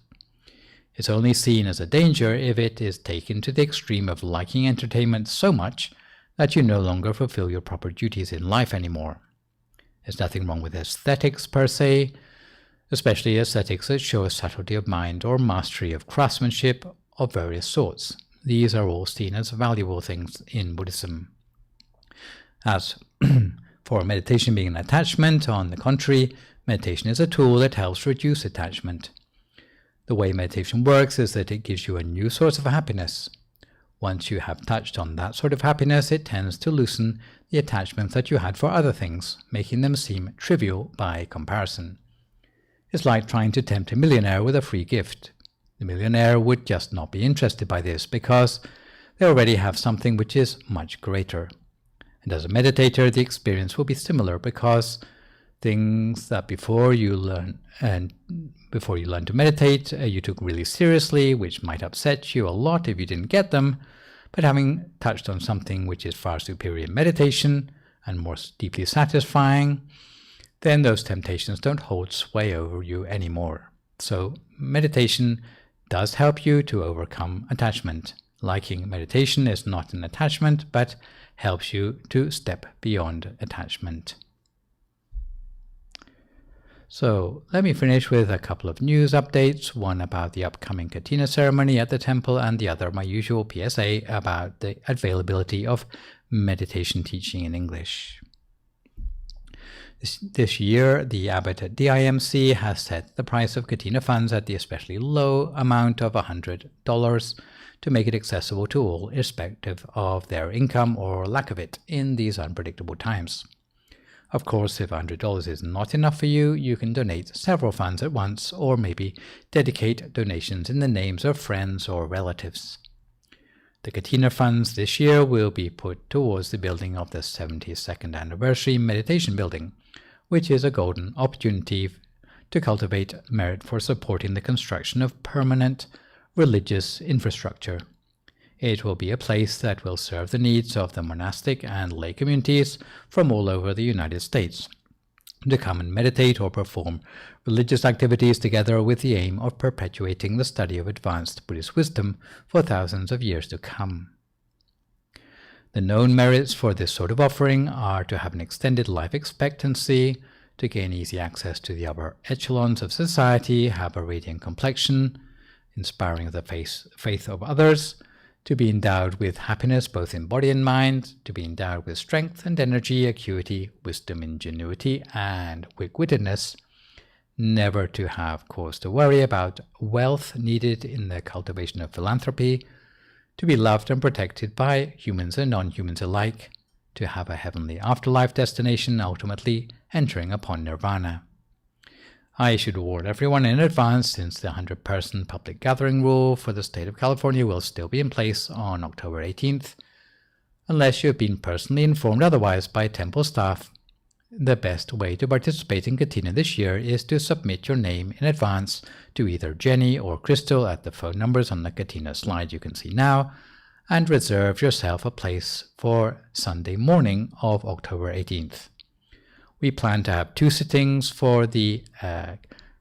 B: It's only seen as a danger if it is taken to the extreme of liking entertainment so much that you no longer fulfill your proper duties in life anymore. There's nothing wrong with aesthetics per se, especially aesthetics that show a subtlety of mind or mastery of craftsmanship of various sorts. These are all seen as valuable things in Buddhism. As for meditation being an attachment, on the contrary, meditation is a tool that helps reduce attachment. The way meditation works is that it gives you a new source of happiness. Once you have touched on that sort of happiness, it tends to loosen the attachments that you had for other things, making them seem trivial by comparison. It's like trying to tempt a millionaire with a free gift. The millionaire would just not be interested by this because they already have something which is much greater. And as a meditator, the experience will be similar because things that before you learn to meditate, you took really seriously, which might upset you a lot if you didn't get them, but having touched on something which is far superior in meditation and more deeply satisfying, then those temptations don't hold sway over you anymore. So meditation does help you to overcome attachment. Liking meditation is not an attachment, but helps you to step beyond attachment. So let me finish with a couple of news updates, one about the upcoming Katina ceremony at the temple and the other my usual PSA about the availability of meditation teaching in English. This year, the Abbott DIMC has set the price of Katina funds at the especially low amount of $100 to make it accessible to all, irrespective of their income or lack of it in these unpredictable times. Of course, if $100 is not enough for you, you can donate several funds at once, or maybe dedicate donations in the names of friends or relatives. The Katina funds this year will be put towards the building of the 72nd anniversary meditation building, which is a golden opportunity to cultivate merit for supporting the construction of permanent religious infrastructure. It will be a place that will serve the needs of the monastic and lay communities from all over the United States to come and meditate or perform religious activities together with the aim of perpetuating the study of advanced Buddhist wisdom for thousands of years to come. The known merits for this sort of offering are to have an extended life expectancy, to gain easy access to the upper echelons of society, have a radiant complexion, inspiring the faith of others, to be endowed with happiness both in body and mind, to be endowed with strength and energy, acuity, wisdom, ingenuity, and quick-wittedness, never to have cause to worry about wealth needed in the cultivation of philanthropy, to be loved and protected by humans and non-humans alike, to have a heavenly afterlife destination, ultimately entering upon nirvana. I should warn everyone in advance, since the 100-person public gathering rule for the state of California will still be in place on October 18th. Unless you have been personally informed otherwise by temple staff, the best way to participate in Katina this year is to submit your name in advance to either Jenny or Crystal at the phone numbers on the Katina slide you can see now, and reserve yourself a place for Sunday morning of October 18th. We plan to have 2 sittings for the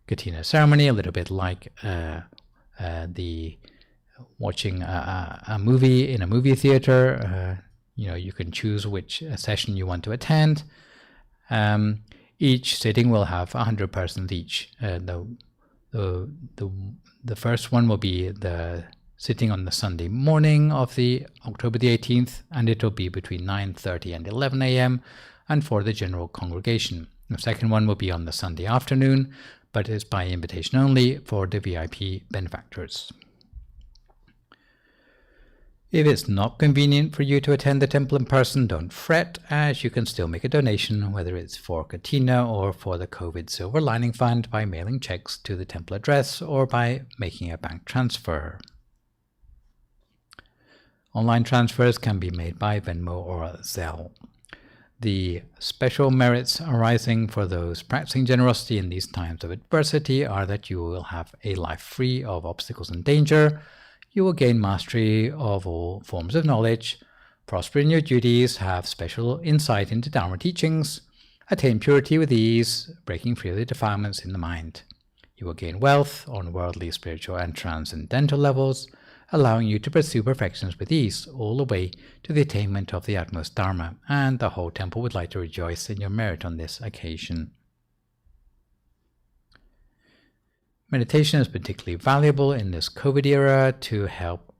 B: Katina ceremony, a little bit like the watching a movie in a movie theater. You can choose which session you want to attend. Each sitting will have 100 persons each. The first one will be the sitting on the Sunday morning of the October the 18th, and it will be between 9:30 and 11 a.m. and for the general congregation. The second one will be on the Sunday afternoon, but is by invitation only for the VIP benefactors. If it's not convenient for you to attend the temple in person, don't fret, as you can still make a donation, whether it's for Katina or for the COVID Silver Lining Fund, by mailing checks to the temple address or by making a bank transfer. Online transfers can be made by Venmo or Zelle. The special merits arising for those practicing generosity in these times of adversity are that you will have a life free of obstacles and danger, you will gain mastery of all forms of knowledge, prosper in your duties, have special insight into Dharma teachings, attain purity with ease, breaking free of the defilements in the mind. You will gain wealth on worldly, spiritual, and transcendental levels, allowing you to pursue perfections with ease, all the way to the attainment of the utmost Dharma, and the whole temple would like to rejoice in your merit on this occasion. Meditation is particularly valuable in this COVID era to help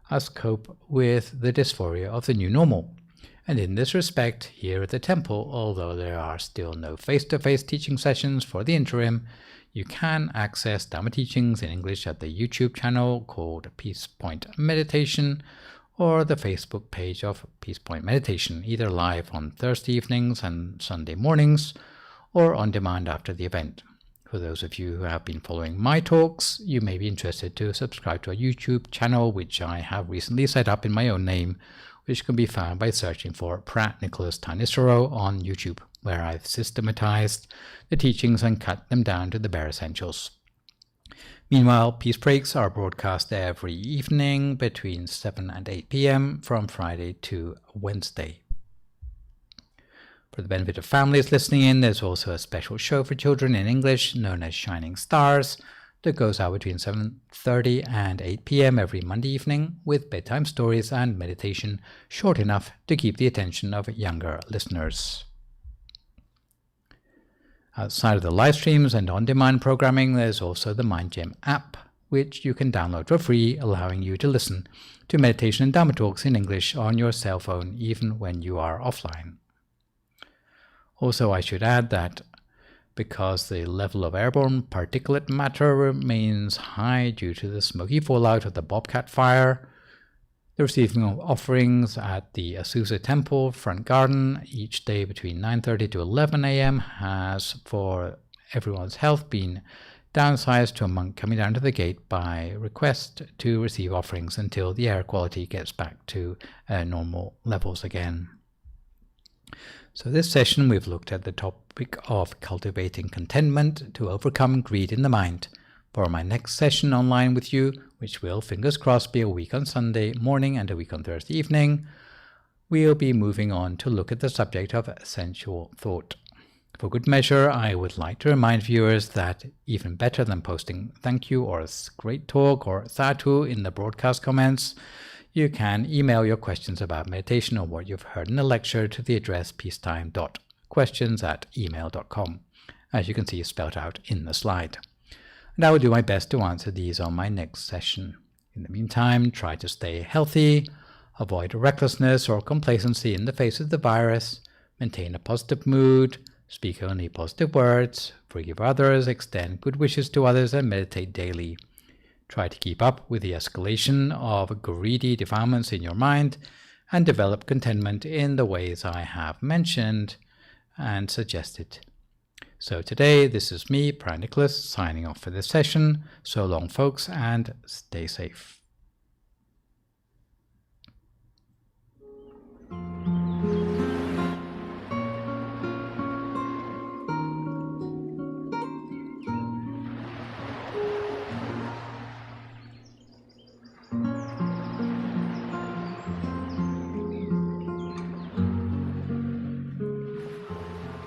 B: us cope with the dysphoria of the new normal. And in this respect, here at the temple, although there are still no face-to-face teaching sessions for the interim, you can access Dharma teachings in English at the YouTube channel called Peace Point Meditation, or the Facebook page of Peace Point Meditation, either live on Thursday evenings and Sunday mornings, or on demand after the event. For those of you who have been following my talks, you may be interested to subscribe to a YouTube channel, which I have recently set up in my own name, which can be found by searching for Prat Nicholas Thanissaro on YouTube, where I've systematized the teachings and cut them down to the bare essentials. Meanwhile, Peace Breaks are broadcast every evening between 7 and 8 p.m. from Friday to Wednesday. For the benefit of families listening in, there's also a special show for children in English known as Shining Stars that goes out between 7:30 and 8 p.m. every Monday evening, with bedtime stories and meditation short enough to keep the attention of younger listeners. Outside of the live streams and on-demand programming, there's also the MindGem app, which you can download for free, allowing you to listen to meditation and Dharma talks in English on your cell phone, even when you are offline. Also, I should add that because the level of airborne particulate matter remains high due to the smoky fallout of the Bobcat fire, the receiving of offerings at the Azusa Temple front garden each day between 9:30 to 11 a.m. has, for everyone's health, been downsized to a monk coming down to the gate by request to receive offerings until the air quality gets back to normal levels again. So this session we've looked at the topic of cultivating contentment to overcome greed in the mind. For my next session online with you, which will, fingers crossed, be a week on Sunday morning and a week on Thursday evening, we'll be moving on to look at the subject of sensual thought. For good measure, I would like to remind viewers that even better than posting thank you or great talk or sadhu in the broadcast comments, you can email your questions about meditation or what you've heard in the lecture to the address peacetime.questions@email.com, as you can see spelled out in the slide. And I will do my best to answer these on my next session. In the meantime, try to stay healthy, avoid recklessness or complacency in the face of the virus, maintain a positive mood, speak only positive words, forgive others, extend good wishes to others, and meditate daily. Try to keep up with the escalation of greedy defilements in your mind and develop contentment in the ways I have mentioned and suggested. So today, this is me, Brian Nicholas, signing off for this session. So long, folks, and stay safe.